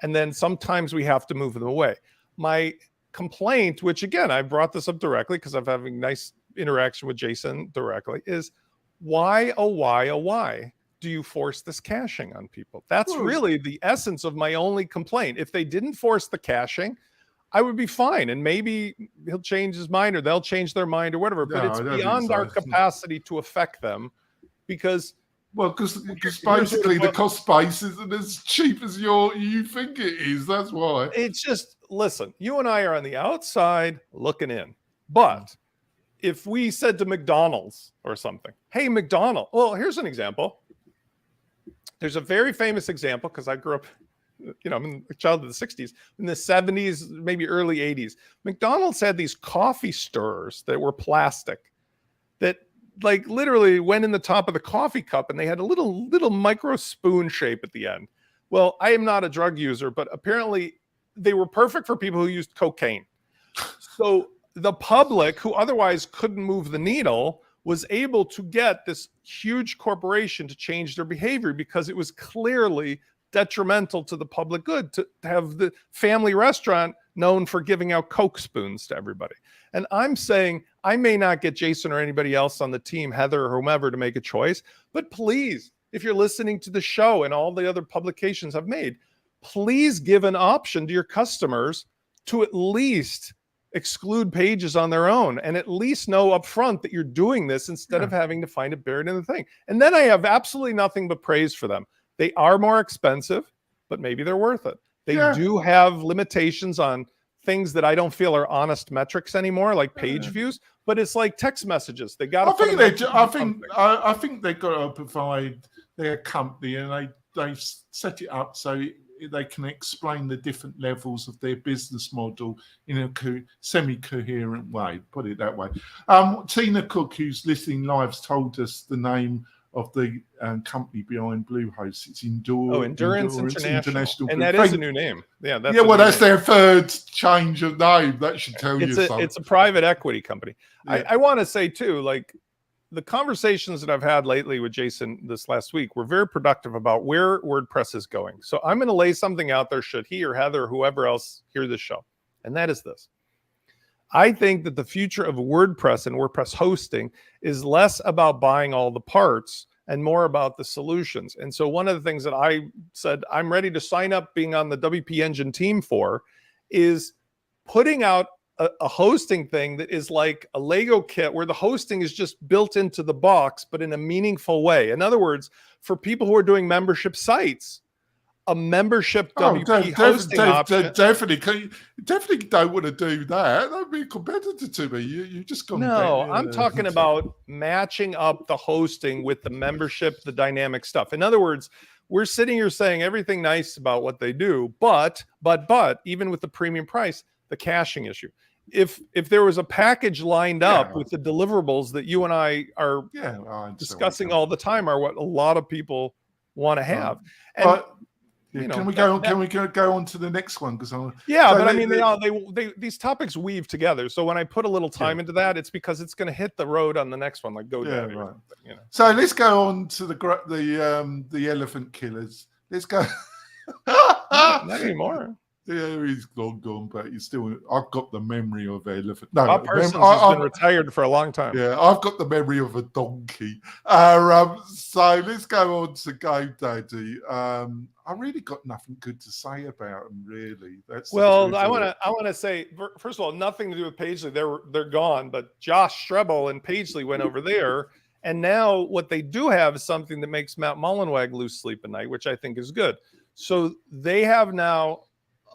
And then sometimes we have to move them away. My complaint, which again, I brought this up directly because I'm having nice interaction with Jason directly, is why do you force this caching on people? That's really the essence of my only complaint. If they didn't force the caching, I would be fine. And maybe he'll change his mind or they'll change their mind or whatever. But it's beyond our capacity to affect them because basically the cost base isn't as cheap as you think it is. That's why. It's just, listen, you and I are on the outside looking in. But if we said to McDonald's or something, hey, McDonald's, well, here's an example. There's a very famous example because I grew up, I'm a child of the 60s, in the 70s, maybe early 80s. McDonald's had these coffee stirrers that were plastic that like literally went in the top of the coffee cup and they had a little micro spoon shape at the end. Well, I am not a drug user, but apparently they were perfect for people who used cocaine. So the public who otherwise couldn't move the needle was able to get this huge corporation to change their behavior because it was clearly detrimental to the public good to have the family restaurant known for giving out Coke spoons to everybody. And I'm saying I may not get Jason or anybody else on the team, Heather or whomever, to make a choice, but please, if you're listening to the show and all the other publications I've made, please give an option to your customers to at least exclude pages on their own and at least know upfront that you're doing this instead of having to find it buried in the thing. And then I have absolutely nothing but praise for them. They are more expensive, but maybe they're worth it. They do have limitations on things that I don't feel are honest metrics anymore, like page views, but it's like text messages. They got to I think they've got to provide their company and they set it up so they can explain the different levels of their business model in a semi-coherent way, put it that way. Tina Cook, who's listening live, has told us the name of the company behind Bluehost. It's Endurance International. And that is a new name. Yeah, that's their third change of name. That should tell you something. It's a private equity company. Yeah. I want to say too, like the conversations that I've had lately with Jason this last week were very productive about where WordPress is going. So I'm going to lay something out there should he or Heather or whoever else hear this show. And that is this. I think that the future of WordPress and WordPress hosting is less about buying all the parts and more about the solutions. And so one of the things that I said I'm ready to sign up being on the WP Engine team for is putting out a hosting thing that is like a Lego kit where the hosting is just built into the box, but in a meaningful way. In other words, for people who are doing membership sites, a membership WP hosting option. Definitely don't want to do that. That'd be a competitor to me. You just got I'm talking about matching up the hosting with the membership, the dynamic stuff. In other words, we're sitting here saying everything nice about what they do, but even with the premium price, the caching issue. If there was a package lined up with the deliverables that you and I are discussing all the time are what a lot of people want to have. Can we go on to the next one? These topics weave together. So when I put a little time into that, it's because it's going to hit the road on the next one, like GoDaddy. Right. So let's go on to the elephant killers. Let's go. Not anymore. Yeah, he's gone, but he's still. I've got the memory of an elephant. Bob Parsons has been retired for a long time. Yeah, I've got the memory of a donkey. So let's go on to GoDaddy. I really got nothing good to say about them, really. I want to say, first of all, nothing to do with Pagely. They're gone, but Josh Strebel and Pagely went over there, and now what they do have is something that makes Matt Mullenweg lose sleep at night, which I think is good. So they have now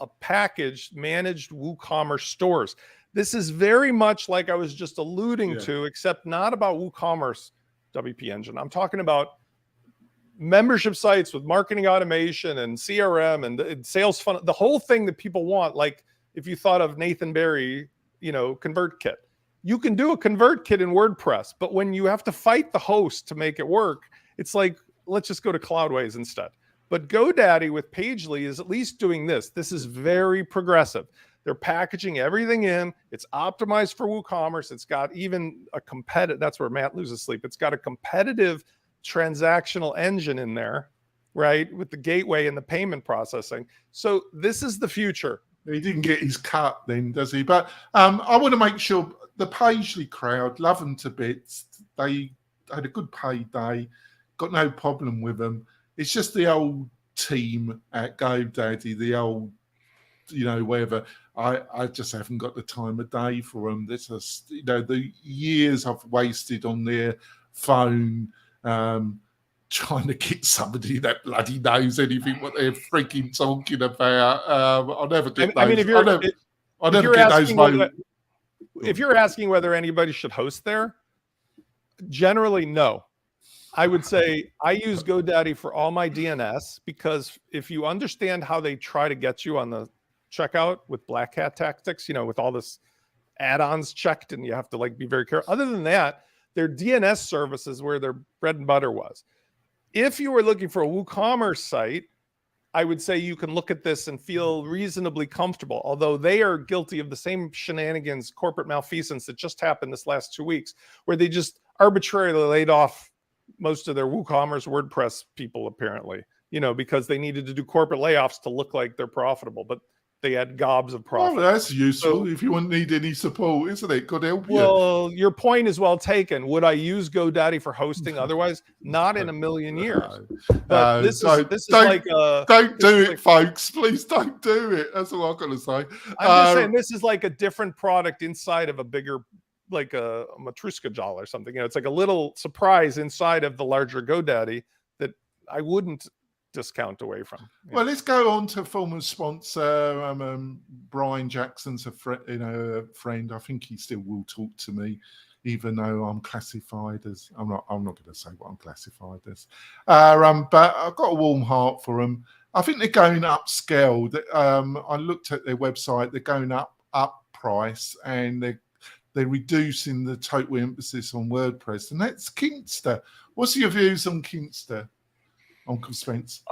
a package managed WooCommerce stores. This is very much like I was just alluding to, except not about WooCommerce WP Engine. I'm talking about membership sites with marketing automation and CRM and sales funnel, the whole thing that people want. Like if you thought of Nathan Barry, ConvertKit, you can do a ConvertKit in WordPress, but when you have to fight the host to make it work, it's like, let's just go to Cloudways instead. But GoDaddy with Pagely is at least doing this. This is very progressive. They're packaging everything in. It's optimized for WooCommerce. It's got even a competitive, that's where Matt loses sleep. It's got a competitive transactional engine in there, right? With the gateway and the payment processing. So this is the future. He didn't get his cut then, does he? But I want to make sure the Pagely crowd, love them to bits. They had a good payday, got no problem with them. It's just the old team at GoDaddy, the old, wherever. I just haven't got the time of day for them. This is, the years I've wasted on their phone, trying to get somebody that bloody knows anything what they're freaking talking about. I'll never get those. I mean, if you're asking whether anybody should host there, generally no. I would say I use GoDaddy for all my DNS, because if you understand how they try to get you on the checkout with black hat tactics, with all this add-ons checked, and you have to be very careful. Other than that, their DNS services where their bread and butter was. If you were looking for a WooCommerce site, I would say you can look at this and feel reasonably comfortable, although they are guilty of the same shenanigans, corporate malfeasance that just happened this last 2 weeks, where they just arbitrarily laid off most of their WooCommerce WordPress people, apparently, because they needed to do corporate layoffs to look like they're profitable, but they had gobs of profit. Well, that's useful if you wouldn't need any support, isn't it? Could help you. Well, your point is well taken. Would I use GoDaddy for hosting otherwise? Not in a million years. But this is like don't do it, folks. Please don't do it. That's all I'm gonna say. I'm just saying this is like a different product inside of a bigger, like a Matryoshka doll or something. It's like a little surprise inside of the larger GoDaddy that I wouldn't discount away from. Well, let's go on to former sponsor. Brian Jackson's a friend. I think he still will talk to me, even though I'm classified as I'm not going to say what I'm classified as. But I've got a warm heart for them. I think they're going upscale. I looked at their website. They're going up price, and they're reducing the total emphasis on WordPress, and that's Kinster. What's your views on Kinster, Uncle Spence?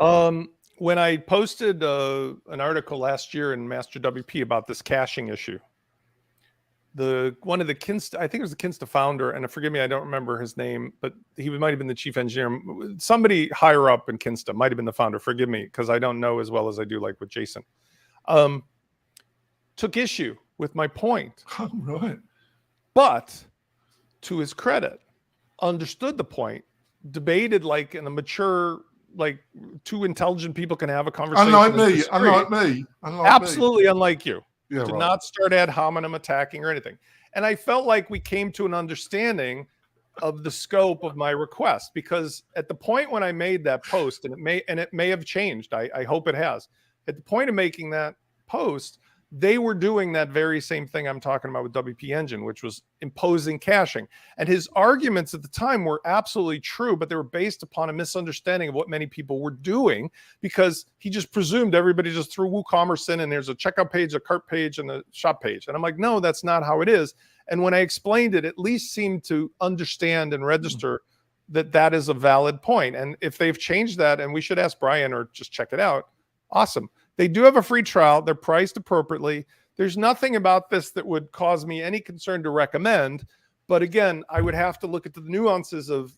When I posted an article last year in Master WP about this caching issue, one of the Kinsta, I think it was the Kinsta founder, and forgive me, I don't remember his name, but he might have been the chief engineer. Somebody higher up in Kinsta might have been the founder. Forgive me, because I don't know as well as I do, like with Jason. Took issue with my point. Oh, right. But to his credit, understood the point, debated like in a mature, like two intelligent people can have a conversation. Unlike me. Absolutely unlike you. Yeah, Did not start ad hominem attacking or anything. And I felt like we came to an understanding of the scope of my request, because at the point when I made that post, and it may have changed, I hope it has. At the point of making that post, they were doing that very same thing I'm talking about with WP Engine, which was imposing caching. And his arguments at the time were absolutely true, but they were based upon a misunderstanding of what many people were doing, because he just presumed everybody just threw WooCommerce in and there's a checkout page, a cart page, and a shop page. And I'm like, no, that's not how it is. And when I explained it, at least seemed to understand and register that that is a valid point. And if they've changed that, and we should ask Brian or just check it out, awesome. They do have a free trial. They're priced appropriately. There's nothing about this that would cause me any concern to recommend. But again, I would have to look at the nuances of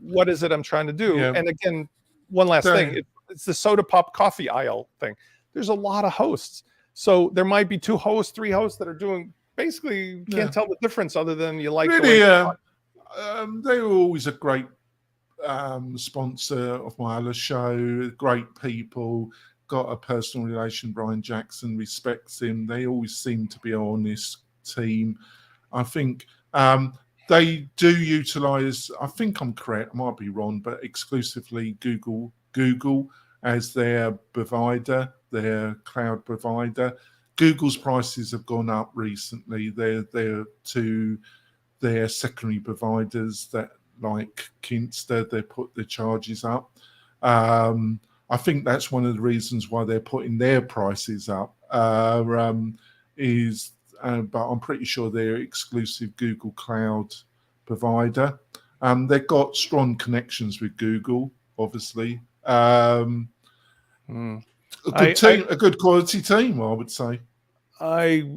what is it I'm trying to do? Yeah. And again, one last thing, it's the soda pop coffee aisle thing. There's a lot of hosts. So there might be 2 hosts, 3 hosts that are doing basically can't tell the difference other than you like. Really, they were always a great sponsor of my other show. Great people. Got a personal relation. Brian Jackson respects him. They always seem to be an honest team. I think they do utilize, I think I'm correct, I might be wrong, but exclusively Google as their provider, their cloud provider. Google's prices have gone up recently. They're to their secondary providers that like Kinster, they put their charges up. I think that's one of the reasons why they're putting their prices up. But I'm pretty sure they're exclusive Google Cloud provider. They've got strong connections with Google, obviously. A good quality team, I would say. I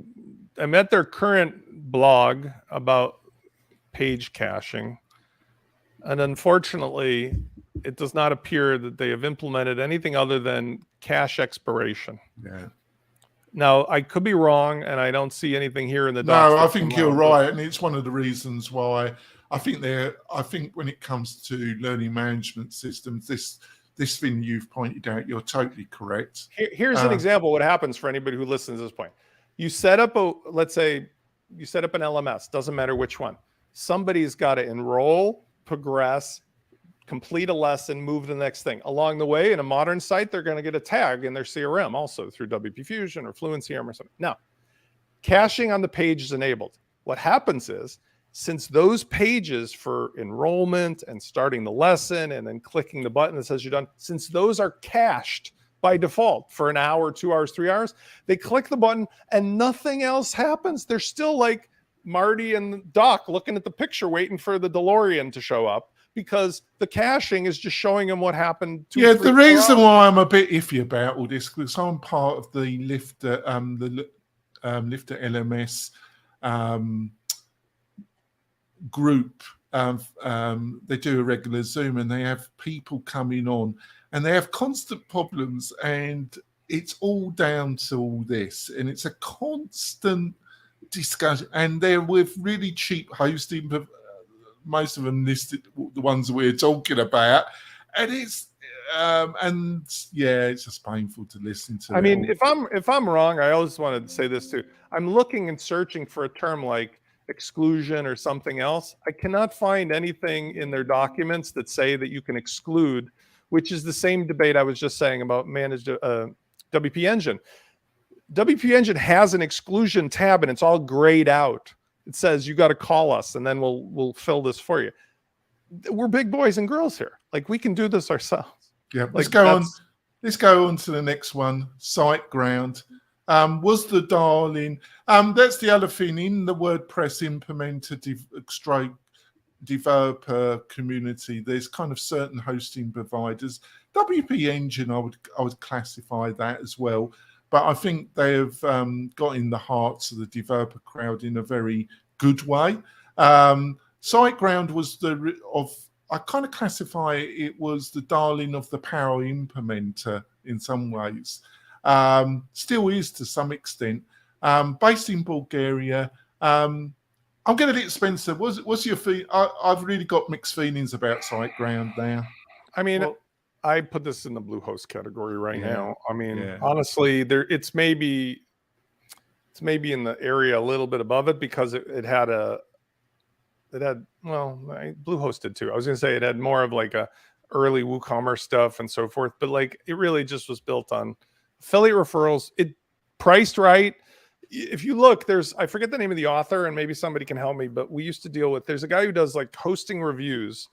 met their current blog about page caching, and unfortunately, it does not appear that they have implemented anything other than cache expiration. Yeah. Now, I could be wrong, and I don't see anything here in the docs. No, I think you're right, and it's one of the reasons why I think when it comes to learning management systems, this thing you've pointed out, you're totally correct. Here's an example of what happens for anybody who listens to this point. You set up let's say you set up an LMS, doesn't matter which one. Somebody's got to enroll, progress, complete a lesson, move to the next thing. Along the way, in a modern site, they're going to get a tag in their CRM also through WP Fusion or Fluent CRM or something. Now, caching on the page is enabled. What happens is, since those pages for enrollment and starting the lesson and then clicking the button that says you're done, since those are cached by default for an hour, 2 hours, 3 hours, they click the button and nothing else happens. They're still like Marty and Doc looking at the picture waiting for the DeLorean to show up, because the caching is just showing them what happened. The reason why I'm a bit iffy about all this, because I'm part of the Lifter LMS group. They do a regular Zoom, and they have people coming on, and they have constant problems, and it's all down to all this, and it's a constant discussion, and they're with really cheap hosting. Most of them listed the ones we're talking about, and it's just painful to listen to. I mean, if I'm wrong, I always want to say this too. I'm looking and searching for a term like exclusion or something else. I cannot find anything in their documents that say that you can exclude, which is the same debate I was just saying about managed WP Engine. WP Engine has an exclusion tab, and it's all grayed out. It says you got to call us, and then we'll fill this for you. We're big boys and girls here. Like, we can do this ourselves. Yeah. Let's go on. Let's go on to the next one. SiteGround was the darling. That's the other thing in the WordPress implementer developer community. There's kind of certain hosting providers. WP Engine, I would classify that as well. But I think they have got in the hearts of the developer crowd in a very good way. SiteGround was I kind of classify it was the darling of the power implementer in some ways. Still is to some extent. Based in Bulgaria. I'm going to let Spencer. What's your feel? I've really got mixed feelings about SiteGround now. I mean, I put this in the Bluehost category right now. I mean, honestly, it's maybe in the area a little bit above it, because it had Bluehost did too. I was going to say it had more of like a early WooCommerce stuff and so forth, but like it really just was built on affiliate referrals. It priced right. If you look, I forget the name of the author, and maybe somebody can help me, but we used to deal with, there's a guy who does like hosting reviews.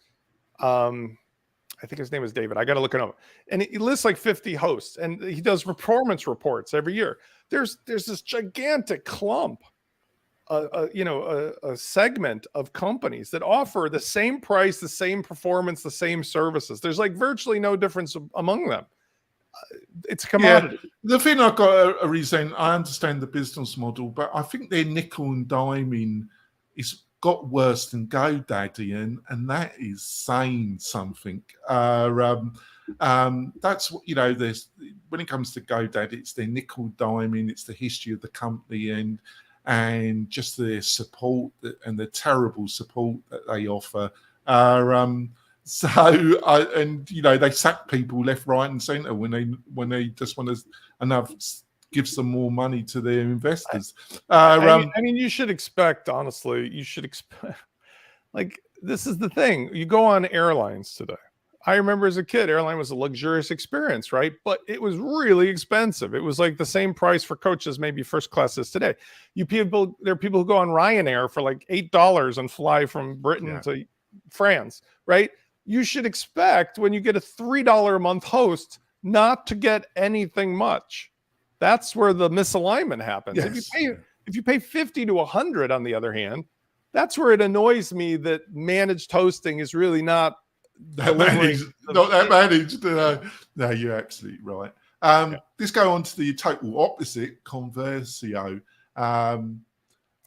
I think his name is David. I got to look it up. And he lists like 50 hosts, and he does performance reports every year. There's this gigantic clump, a segment of companies that offer the same price, the same performance, the same services. There's like virtually no difference among them. It's a commodity. Yeah. The thing I've got a reason, I understand the business model, but I think their nickel and diming is got worse than GoDaddy, and that is saying something. That's what, there's, when it comes to GoDaddy, it's their nickel diming, it's the history of the company, and just their support and the terrible support that they offer. They sack people left, right, and centre when they just want to gives some more money to their investors. I mean, you should expect, honestly, like, this is the thing. You go on airlines today, I remember as a kid, airline was a luxurious experience, right? But it was really expensive. It was like the same price for coaches, maybe first class is today. There are people who go on Ryanair for like $8 and fly from Britain to France, right? You should expect when you get a $3 a month host not to get anything much. That's where the misalignment happens. Yes. If you pay 50 to 100, on the other hand, that's where it annoys me that managed hosting is really not managed. No, you're absolutely right. Let's go on to the total opposite, Conversio.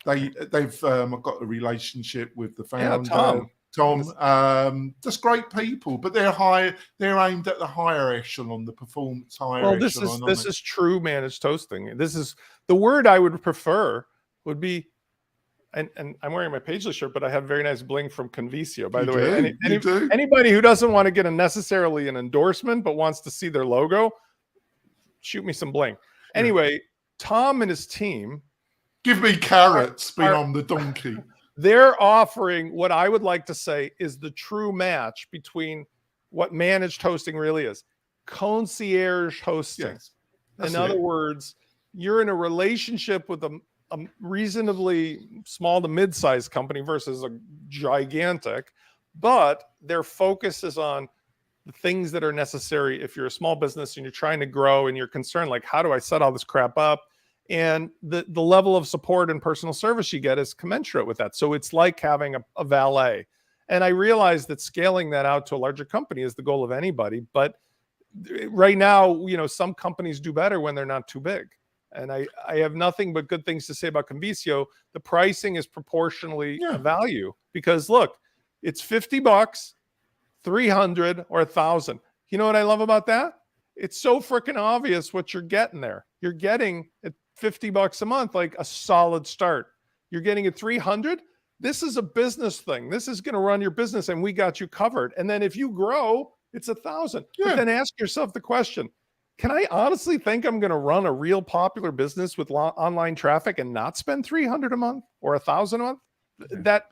They've got a relationship with the founder, Tom. Just great people, but they're aimed at the higher echelon, the performance higher echelon. This is true managed hosting. This is the word I would prefer would be. And I'm wearing my Pageless shirt, but I have very nice bling from Convisio, by the way. Anybody who doesn't want to get necessarily an endorsement, but wants to see their logo, shoot me some bling. Anyway, Tom and his team. Give me carrots, beyond the donkey. They're offering what I would like to say is the true match between what managed hosting really is. Concierge hosting. Yes, in other words, you're in a relationship with a reasonably small to mid-sized company versus a gigantic, but their focus is on the things that are necessary if you're a small business and you're trying to grow and you're concerned, like, how do I set all this crap up? And the level of support and personal service you get is commensurate with that. So it's like having a valet. And I realize that scaling that out to a larger company is the goal of anybody. But right now, some companies do better when they're not too big. And I have nothing but good things to say about Convisio. The pricing is proportionally a value because look, it's $50, 300 or 1,000. You know what I love about that? It's so freaking obvious what you're getting there. You're getting at $50 a month, like a solid start. You're getting at 300. This is a business thing. This is going to run your business and we got you covered. And then if you grow, it's 1,000. But then ask yourself the question, can I honestly think I'm going to run a real popular business with online traffic and not spend 300 a month or 1,000 a month? That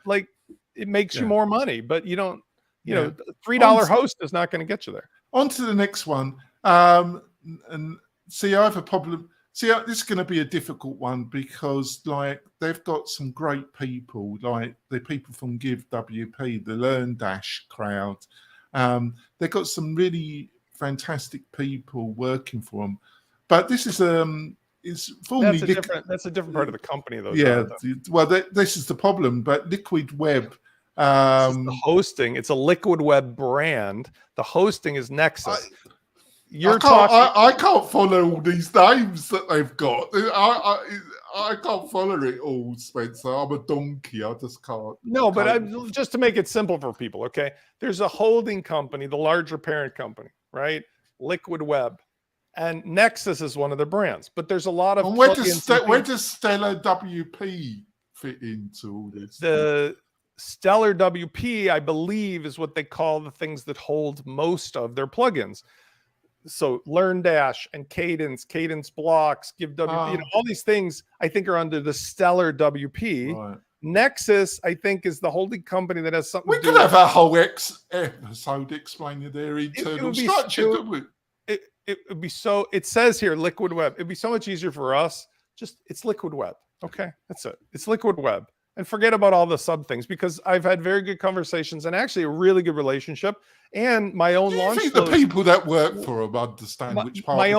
it makes you more money, but you don't, $3 host is not going to get you there. On to the next one. And see, I have a problem. See, this is going to be a difficult one because they've got some great people, like the people from Give WP, the Learn Dash crowd. They've got some really fantastic people working for them, but this is it's formally that's a different part of the company though. This is the problem. But Liquid Web, the hosting, it's a Liquid Web brand. The hosting is Nexus. I can't follow all these names that they've got. I can't follow it all, Spencer. I'm a donkey. I just can't. No, but just to make it simple for people, okay? There's a holding company, the larger parent company, right? Liquid Web. And Nexus is one of their brands. But there's a lot of... Where does Stellar WP fit into all this? The Stellar WP, I believe, is what they call the things that hold most of their plugins. So Learn Dash and Cadence Blocks, Give WP, all these things I think are under the Stellar WP. Right. Nexus, I think, is the holding company that has something. We could have a whole episode explaining their internal structure, couldn't we? It would be so. It says here, Liquid Web. It'd be so much easier for us. It's Liquid Web. Okay, that's it. It's Liquid Web. And forget about all the sub things because I've had very good conversations and actually a really good relationship. And my own launch flows, the people that work for them understand which part. My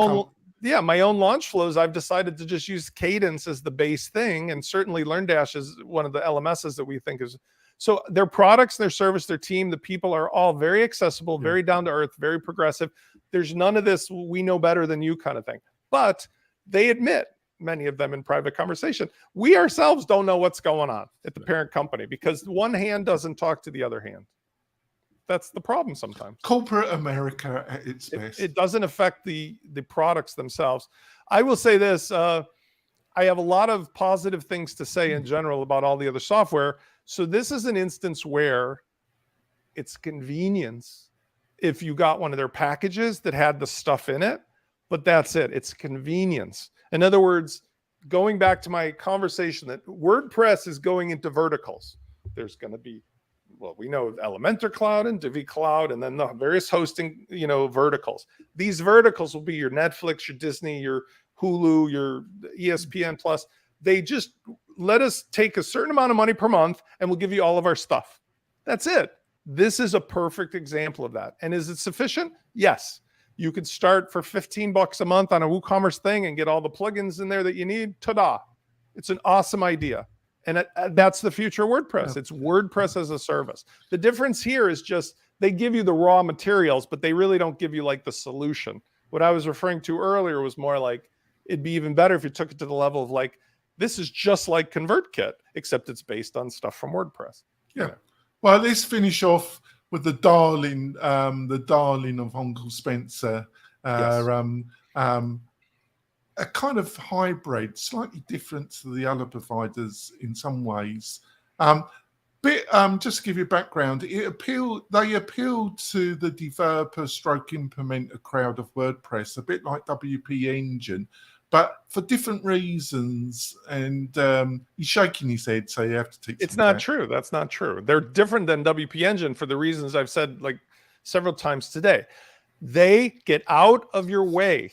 own launch flows. I've decided to just use Cadence as the base thing, and certainly LearnDash is one of the LMSs that we think is. So their products, their service, their team, the people are all very accessible, very down to earth, very progressive. There's none of this "we know better than you" kind of thing. But they admit, many of them in private conversation, we ourselves don't know what's going on at the parent company because one hand doesn't talk to the other hand. That's the problem sometimes. Corporate America at its best. It doesn't affect the products themselves. I will say this. I have a lot of positive things to say in general about all the other software. So this is an instance where it's convenience if you got one of their packages that had the stuff in it, but that's it. It's convenience. In other words, going back to my conversation that WordPress is going into verticals. There's going to be well, we know Elementor Cloud and Divi Cloud, and then the various hosting, verticals. These verticals will be your Netflix, your Disney, your Hulu, your ESPN Plus. They just let us take a certain amount of money per month and we'll give you all of our stuff. That's it. This is a perfect example of that. And is it sufficient? Yes. You could start for $15 a month on a WooCommerce thing and get all the plugins in there that you need. Ta-da. It's an awesome idea. And that's the future of WordPress. It's WordPress as a service. The difference here is just they give you the raw materials, but they really don't give you like the solution. What I was referring to earlier was more like, it'd be even better if you took it to the level of like, this is just like ConvertKit, except it's based on stuff from WordPress. Yeah. Well, let's finish off with the darling of Uncle Spencer. Yes. A kind of hybrid, slightly different to the other providers in some ways. Just to give you background, they appealed to the developer stroke implementer crowd of WordPress, a bit like WP Engine, but for different reasons. And he's shaking his head, so you have to teach. It's not true. That's not true. They're different than WP Engine for the reasons I've said like several times today. They get out of your way.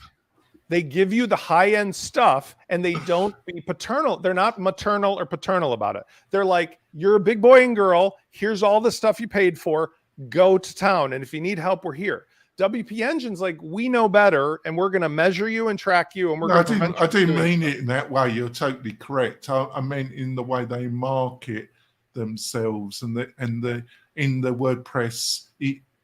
They give you the high-end stuff and they don't be paternal. They're not maternal or paternal about it. They're like, you're a big boy and girl. Here's all the stuff you paid for. Go to town. And if you need help, we're here. WP Engine's like, we know better and we're going to measure you and track you. And we're going to I didn't mean it in that way. You're totally correct. I meant in the way they market themselves and in the WordPress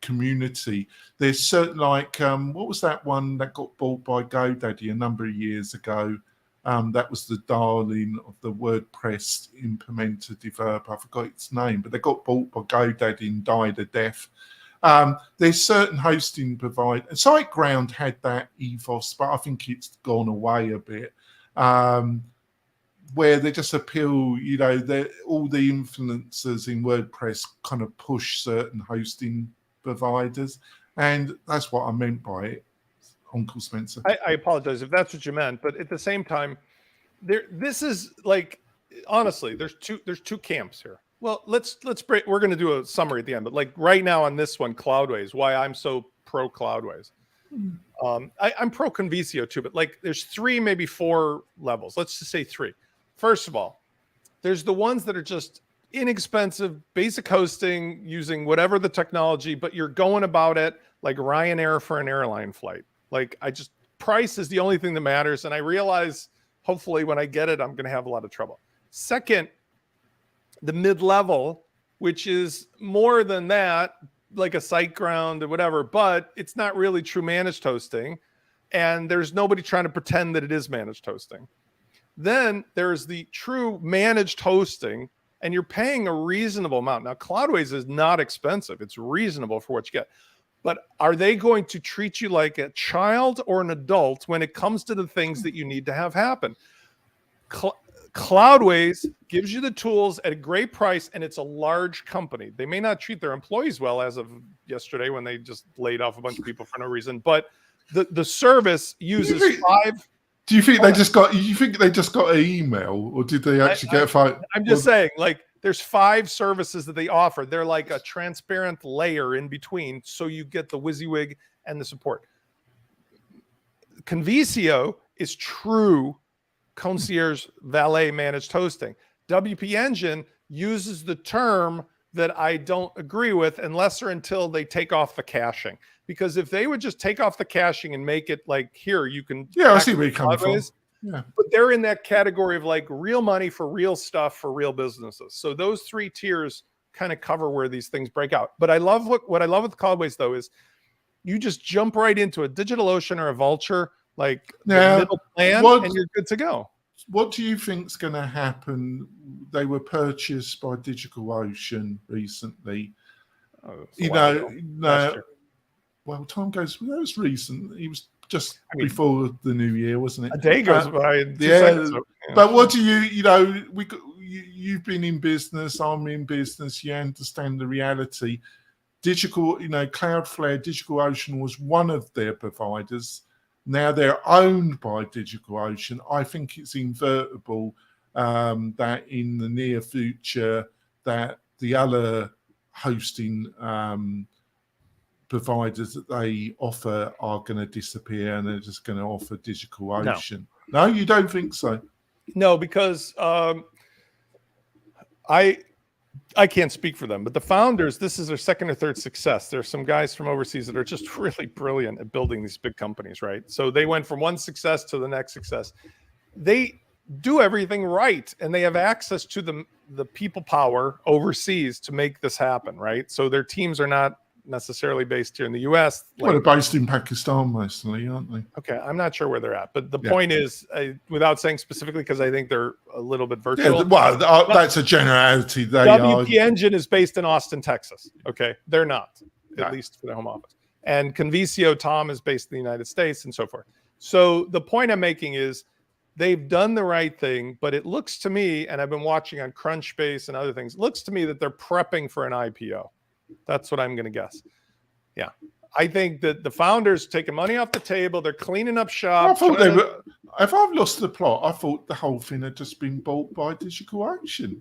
community. There's certain, like what was that one that got bought by GoDaddy a number of years ago? That was the darling of the WordPress implementer developer. I forgot its name, but they got bought by GoDaddy and died a death. There's certain hosting providers. SiteGround had that ethos, but I think it's gone away a bit. Where they just appeal, all the influencers in WordPress kind of push certain hosting providers, and that's what I meant by it, Uncle Spencer. I apologize if that's what you meant, but at the same time, this is like, honestly, there's two camps here. Well, let's break. We're going to do a summary at the end, but like right now on this one, Cloudways, why I'm so pro Cloudways. I'm pro Convisio too, but like there's 3, maybe 4 levels. Let's just say 3. First of all, there's the ones that are just inexpensive, basic hosting using whatever the technology, but you're going about it like Ryanair for an airline flight. Like price is the only thing that matters. And I realize hopefully when I get it, I'm going to have a lot of trouble. Second, the mid-level, which is more than that, like a SiteGround or whatever, but it's not really true managed hosting. And there's nobody trying to pretend that it is managed hosting. Then there's the true managed hosting, and you're paying a reasonable amount. Now, Cloudways is not expensive. It's reasonable for what you get. But are they going to treat you like a child or an adult when it comes to the things that you need to have happen? Cloudways gives you the tools at a great price, and it's a large company. They may not treat their employees well as of yesterday when they just laid off a bunch of people for no reason, but the service uses 5... Do you think they just got? You think they just got an email, or did they actually get a phone? I'm just saying, like, there's 5 services that they offer. They're like a transparent layer in between, so you get the WYSIWYG and the support. Convisio is true concierge valet managed hosting. WP Engine uses the term that I don't agree with unless or until they take off the caching. Because if they would just take off the caching and make it like, here, you can... Yeah, I see where you're coming from. Yeah. But they're in that category of like real money for real stuff for real businesses. So those 3 tiers kind of cover where these things break out. But I love what I love with Cloudways, though, is you just jump right into a DigitalOcean or a Vultr, like the middle plan, and you're good to go. What do you think is going to happen? They were purchased by DigitalOcean recently. Well, time goes. Well, that was recent. It was just before the new year, wasn't it? A day goes by. But what do you've been in business. I'm in business. You understand the reality. Cloudflare, DigitalOcean was one of their providers. Now they're owned by DigitalOcean. I think it's inevitable that in the near future that the other hosting providers that they offer are going to disappear and they're just going to offer DigitalOcean. No, you don't think so? No, because I can't speak for them, but the founders, this is their second or third success. There's some guys from overseas that are just really brilliant at building these big companies, right? So they went from one success to the next success. They do everything right, and they have access to the people power overseas to make this happen, right? So their teams are not necessarily based here in the US. Well, they're based in Pakistan mostly, aren't they? Okay, I'm not sure where they're at, but the point is, without saying specifically, because I think they're a little bit virtual. Yeah, well, that's a generality. WP Engine is based in Austin, Texas. Okay, they're not, at least for their home office. And Convisio Tom is based in the United States and so forth. So the point I'm making is they've done the right thing, but it looks to me, and I've been watching on Crunchbase and other things, it looks to me that they're prepping for an IPO. That's what I'm going to guess. Yeah. I think that the founders taking money off the table, they're cleaning up shop. I thought they were, if I've lost the plot, I thought the whole thing had just been bought by DigitalOcean.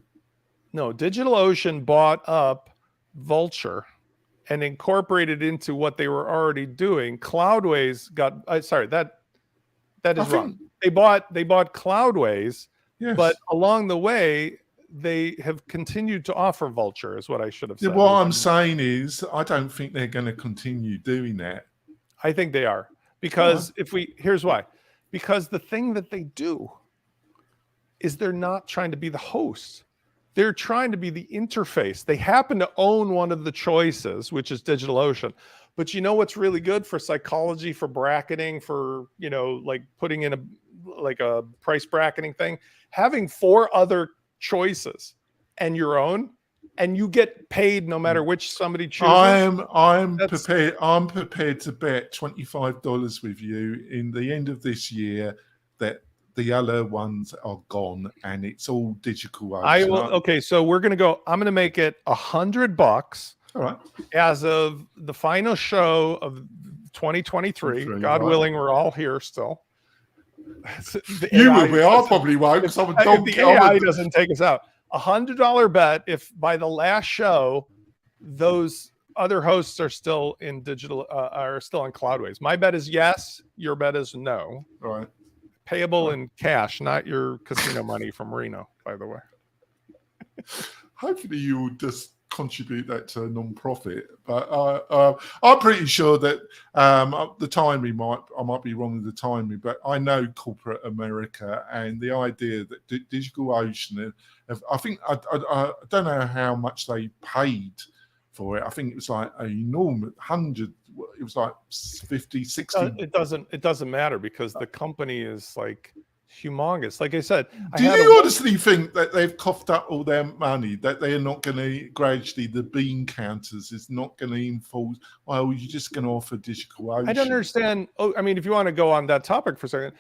No, DigitalOcean bought up Vulture and incorporated into what they were already doing. Cloudways got, sorry, that is wrong. They bought Cloudways, yes, but along the way, they have continued to offer Vulture, is what I should have said. What I'm saying is, I don't think they're going to continue doing that. I think they are, because here's why. Because the thing that they do is they're not trying to be the host. They're trying to be the interface. They happen to own one of the choices, which is DigitalOcean. But you know what's really good for psychology, for bracketing, for, like putting in a price bracketing thing? Having 4 other choices and your own, and you get paid no matter which somebody chooses. I'm prepared to bet $25 with you in the end of this year that the other ones are gone and it's all DigitalOcean. Okay, so we're gonna go. I'm gonna make it $100. All right. As of the final show of 2023, God willing, we're all here still. You will be. I probably won't. If the AI doesn't take us out. $100 bet if by the last show those other hosts are still in are still on Cloudways. My bet is yes. Your bet is no. All right. Payable in cash, not your casino money from Reno, by the way. Hopefully you will just contribute that to a non-profit, but I'm pretty sure that the timing I might be wrong with the timing, but I know corporate America and the idea that DigitalOcean, I think I don't know how much they paid for it. I think it was like an enormous 100. It was like 50, 60. It doesn't matter because the company is like humongous. Like I said, do you honestly think that they've coughed up all their money, that they're not going to gradually, the bean counters is not going to enforce, well, you're just going to offer DigitalOcean? I don't understand. I mean, if you want to go on that topic for a second,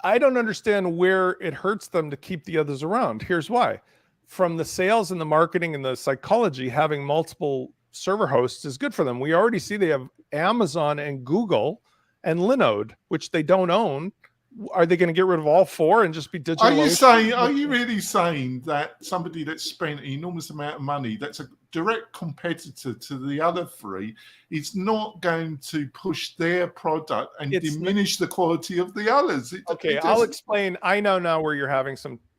I don't understand where it hurts them to keep the others around. Here's why. From the sales and the marketing and the psychology, having multiple server hosts is good for them. We already see they have Amazon and Google and Linode, which they don't own. Are they going to get rid of all 4 and just be DigitalOcean? Are you really saying that somebody that's spent an enormous amount of money, that's a direct competitor to the other 3, is not going to push their product and diminish the quality of the others? I'll explain. I know now where you're having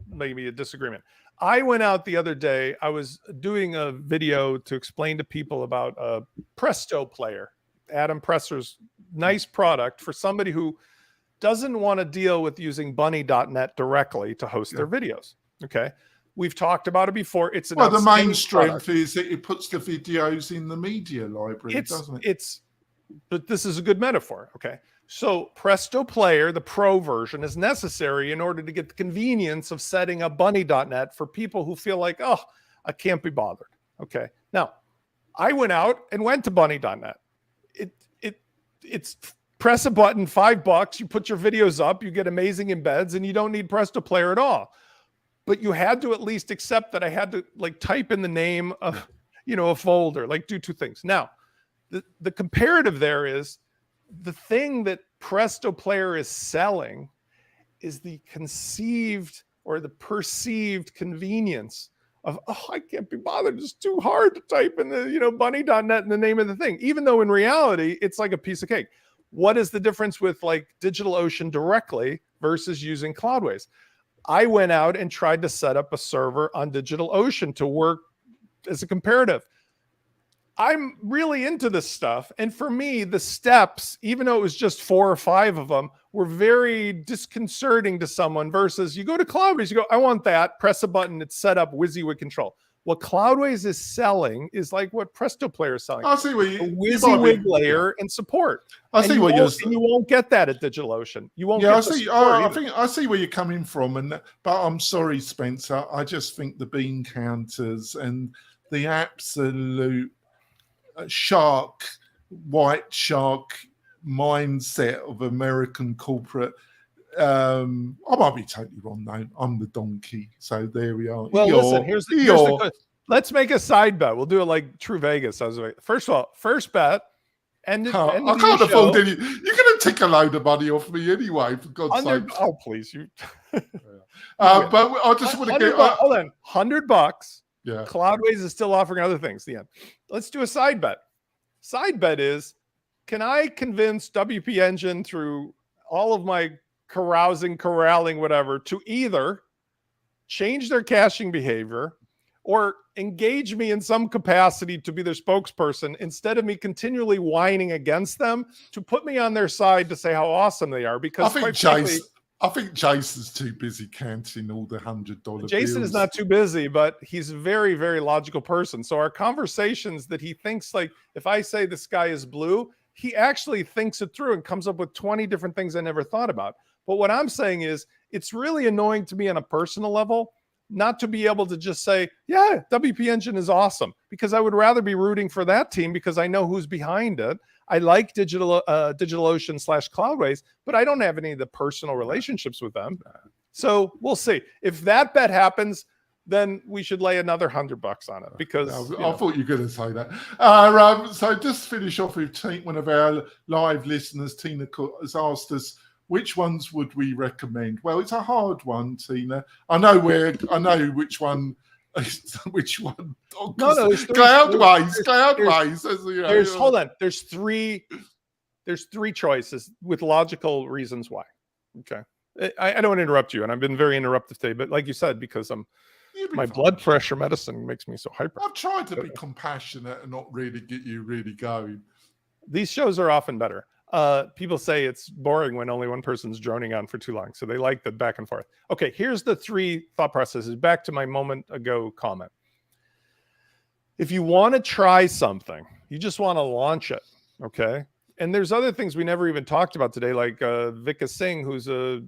maybe a disagreement. I went out the other day. I was doing a video to explain to people about a Presto player, Adam Presser's nice product for somebody who doesn't want to deal with using bunny.net directly to host their videos. Okay. We've talked about it before. It's the main strength is that it puts the videos in the media library, doesn't it? But this is a good metaphor. Okay. So Presto Player, the pro version, is necessary in order to get the convenience of setting up bunny.net for people who feel like, oh, I can't be bothered. Okay. Now, I went out and went to bunny.net. It's press a button, $5, you put your videos up, you get amazing embeds, and you don't need Presto Player at all. But you had to at least accept that I had to type in the name of, a folder, do 2 things. Now, the comparative there is the thing that Presto Player is selling is the conceived or the perceived convenience of, oh, I can't be bothered. It's too hard to type in the, bunny.net in the name of the thing, even though in reality, it's like a piece of cake. What is the difference with like DigitalOcean directly versus using Cloudways? I went out and tried to set up a server on DigitalOcean to work as a comparative. I'm really into this stuff. And for me, the steps, even though it was just 4 or 5 of them, were very disconcerting to someone versus you go to Cloudways, you go, I want that, press a button, it's set up, WYSIWYG control. What Cloudways is selling is like what Presto Player is selling. I see where you, a WYSIWYG layer and support. I see what you're saying. You won't get that at DigitalOcean. You won't. Yeah, get I see where you're coming from, but I'm sorry, Spencer. I just think the bean counters and the absolute white shark mindset of American corporate. I might be totally wrong though. I'm the donkey, so there we are. Well, listen. Here's the let's make a side bet. We'll do it like True Vegas. First of all, first bet. I can't afford any. You're going to take a load of money off me anyway, for God's sake. Oh, please, you. But I just want to get. Hold on, $100. Yeah. Cloudways is still offering other things. The end. Let's do a side bet. Side bet is, can I convince WP Engine through all of my corralling, whatever, to either change their caching behavior or engage me in some capacity to be their spokesperson instead of me continually whining against them, to put me on their side to say how awesome they are. Because I think Jason's too busy counting all the $100 Jason bills. is not too busy, but he's a very, very logical person. So our conversations that he thinks, like, if I say the sky is blue, he actually thinks it through and comes up with 20 different things I never thought about. But what I'm saying is, it's really annoying to me on a personal level not to be able to just say, yeah, WP Engine is awesome, because I would rather be rooting for that team because I know who's behind it. I like DigitalOcean / Cloudways, but I don't have any of the personal relationships with them. So we'll see. If that bet happens, then we should lay another $100 on it, because I thought you were going to say that. So just finish off with one of our live listeners, Tina, has asked us, which ones would we recommend? Well, it's a hard one, Tina. I know which one. Which one? Oh, no, Cloudways. Hold on. There's three choices with logical reasons why. Okay. I don't want to interrupt you, and I've been very interruptive today, but like you said, because my blood pressure medicine makes me so hyper. I've tried to be compassionate and not really get you really going. These shows are often better. People say it's boring when only one person's droning on for too long. So they like the back and forth. Okay, here's the 3 thought processes. Back to my moment ago comment. If you want to try something, you just want to launch it, okay? And there's other things we never even talked about today, like Vika Singh, who's a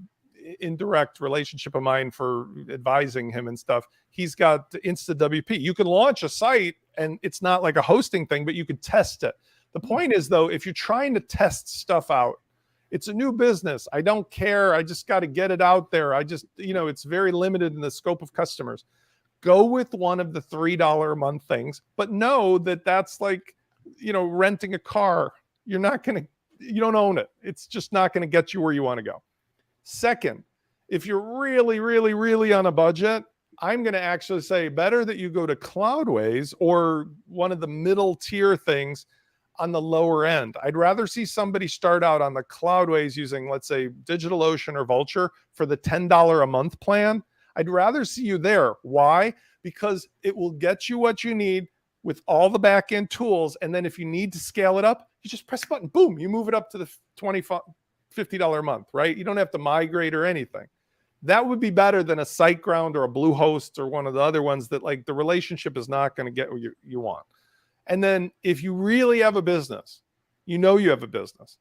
indirect relationship of mine for advising him and stuff. He's got InstaWP. You can launch a site, and it's not like a hosting thing, but you could test it. The point is, though, if you're trying to test stuff out, it's a new business. I don't care. I just got to get it out there. It's very limited in the scope of customers. Go with one of the $3 a month things, but know that that's like, renting a car. You don't own it. It's just not going to get you where you want to go. Second, if you're really, really, really on a budget, I'm going to actually say better that you go to Cloudways or one of the middle tier things on the lower end. I'd rather see somebody start out on the Cloudways using, let's say, DigitalOcean or Vultr for the $10 a month plan. I'd rather see you there. Why? Because it will get you what you need with all the back-end tools. And then if you need to scale it up, you just press a button, boom, you move it up to the $50 a month, right? You don't have to migrate or anything. That would be better than a SiteGround or a Bluehost or one of the other ones that, like, the relationship is not going to get what you want. And then if you really have a business, you have a business,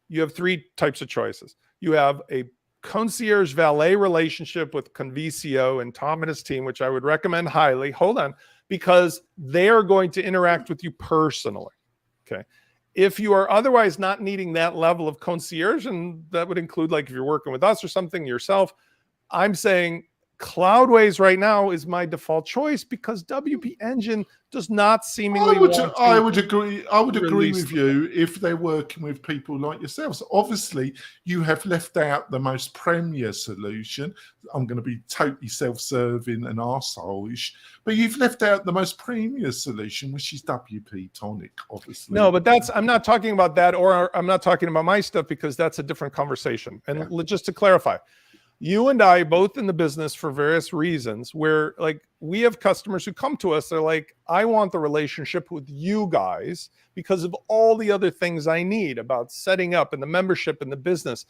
you have 3 types of choices. You have a concierge valet relationship with Convisio and Tom and his team, which I would recommend highly. Hold on, because they are going to interact with you personally. Okay. If you are otherwise not needing that level of concierge, and that would include, like, if you're working with us or something yourself, I'm saying Cloudways right now is my default choice because WP Engine does not seemingly want to. I would agree. I would agree release with you if they're working with people like yourselves. Obviously, you have left out the most premier solution. I'm going to be totally self-serving and arsehole-ish, but you've left out the most premier solution, which is WP-Tonic, obviously. No, but I'm not talking about that, or I'm not talking about my stuff because that's a different conversation. And just to clarify, you and I both in the business for various reasons where like we have customers who come to us. They're like, I want the relationship with you guys because of all the other things I need about setting up and the membership and the business.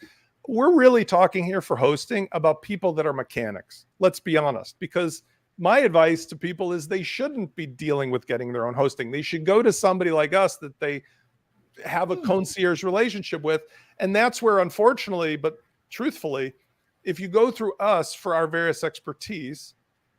We're really talking here for hosting about people that are mechanics. Let's be honest, because my advice to people is they shouldn't be dealing with getting their own hosting. They should go to somebody like us that they have a concierge relationship with. And that's where, unfortunately, but truthfully, if you go through us for our various expertise,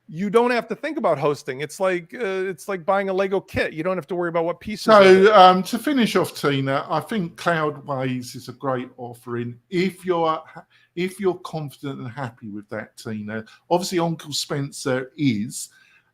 you don't have to think about hosting. It's like buying a Lego kit. You don't have to worry about what pieces. So to finish off, Tina, I think Cloudways is a great offering if you're confident and happy with that, Tina. Obviously, Uncle Spencer is.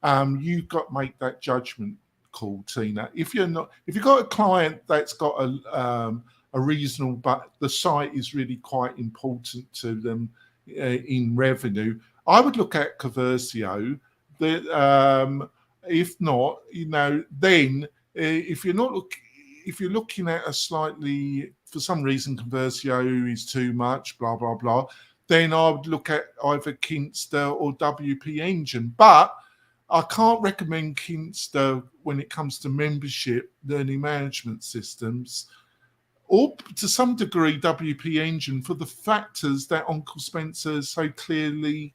You've got to make that judgment call, Tina. If you've got a client that's got a reasonable, but the site is really quite important to them in revenue, I would look at Conversio. If not, then if you're looking at a slightly, for some reason, Conversio is too much, blah blah blah, then I would look at either Kinster or WP Engine. But I can't recommend Kinster when it comes to membership learning management systems, or to some degree WP Engine, for the factors that Uncle Spencer so clearly.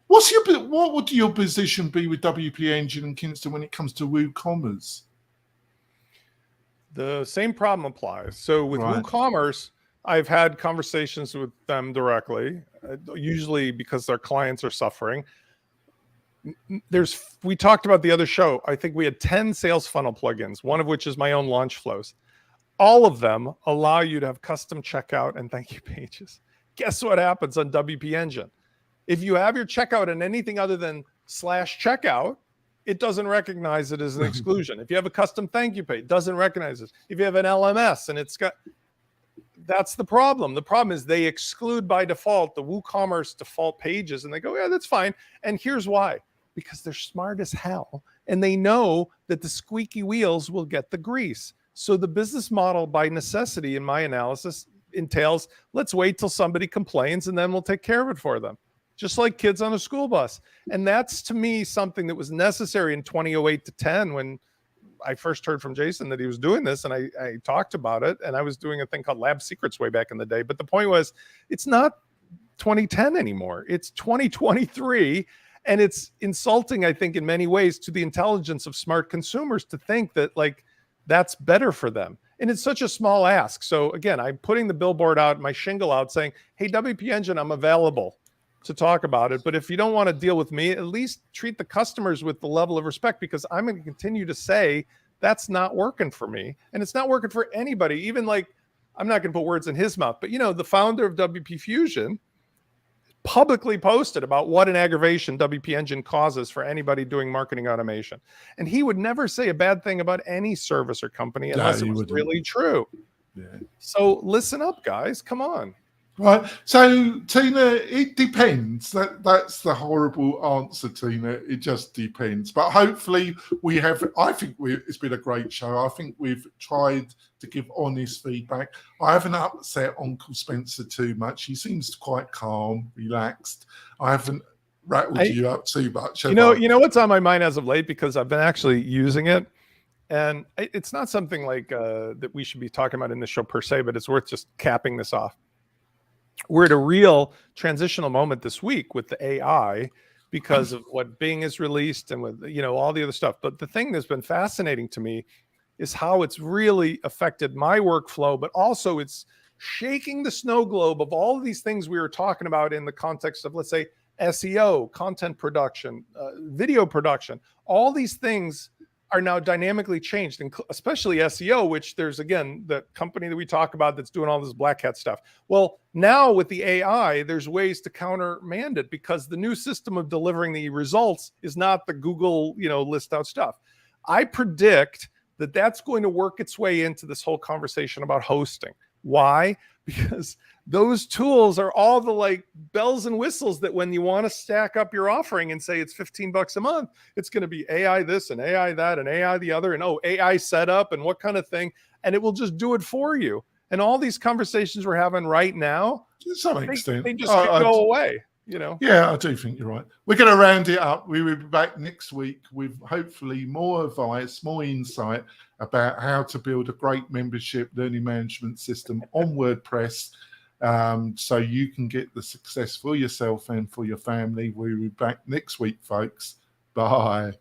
What would your position be with WP Engine and Kinster when it comes to WooCommerce? The same problem applies. So with WooCommerce, I've had conversations with them directly, usually because their clients are suffering. We talked about the other show. I think we had 10 sales funnel plugins, one of which is my own launch flows. All of them allow you to have custom checkout and thank you pages. Guess what happens on WP Engine? If you have your checkout in anything other than /checkout, it doesn't recognize it as an exclusion. If you have a custom thank you page, it doesn't recognize it. If you have an LMS and that's the problem. The problem is they exclude by default the WooCommerce default pages and they go, yeah, that's fine. And here's why. Because they're smart as hell and they know that the squeaky wheels will get the grease. So the business model by necessity in my analysis entails, let's wait till somebody complains and then we'll take care of it for them. Just like kids on a school bus. And that's to me something that was necessary in 2008 to 10 when I first heard from Jason that he was doing this and I talked about it and I was doing a thing called Lab Secrets way back in the day. But the point was, it's not 2010 anymore. It's 2023. And it's insulting, I think, in many ways to the intelligence of smart consumers to think that like that's better for them. And it's such a small ask. So again, I'm putting the billboard out, my shingle out saying, hey, WP Engine, I'm available to talk about it. But if you don't want to deal with me, at least treat the customers with the level of respect, because I'm going to continue to say that's not working for me. And it's not working for anybody. Even like, I'm not going to put words in his mouth, but the founder of WP Fusion publicly posted about what an aggravation WP Engine causes for anybody doing marketing automation. And he would never say a bad thing about any service or company unless it was really true. Yeah. So listen up, guys. Come on. Right. So, Tina, it depends. That's the horrible answer, Tina. It just depends. But hopefully I think it's been a great show. I think we've tried to give honest feedback. I haven't upset Uncle Spencer too much. He seems quite calm, relaxed. I haven't rattled you up too much. You know what's on my mind as of late, because I've been actually using it. And it's not something like that we should be talking about in this show per se, but it's worth just capping this off. We're at a real transitional moment this week with the AI because of what Bing has released and with, all the other stuff. But the thing that's been fascinating to me is how it's really affected my workflow, but also it's shaking the snow globe of all of these things we were talking about in the context of, let's say, SEO, content production, video production. All these things are now dynamically changed, and especially SEO, which there's, again, the company that we talk about that's doing all this black hat stuff. Well, now with the AI, there's ways to countermand it, because the new system of delivering the results is not the Google, list out stuff. I predict that that's going to work its way into this whole conversation about hosting. Why? Because those tools are all the like bells and whistles that when you want to stack up your offering and say it's $15 a month, it's going to be AI this and AI that and AI the other, and AI setup and what kind of thing, and it will just do it for you. And all these conversations we're having right now, to some extent, they just go away. Yeah, I do think you're right. We're going to round it up. We will be back next week with hopefully more advice, more insight about how to build a great membership learning management system on WordPress, so you can get the success for yourself and for your family. We'll be back next week, folks. Bye.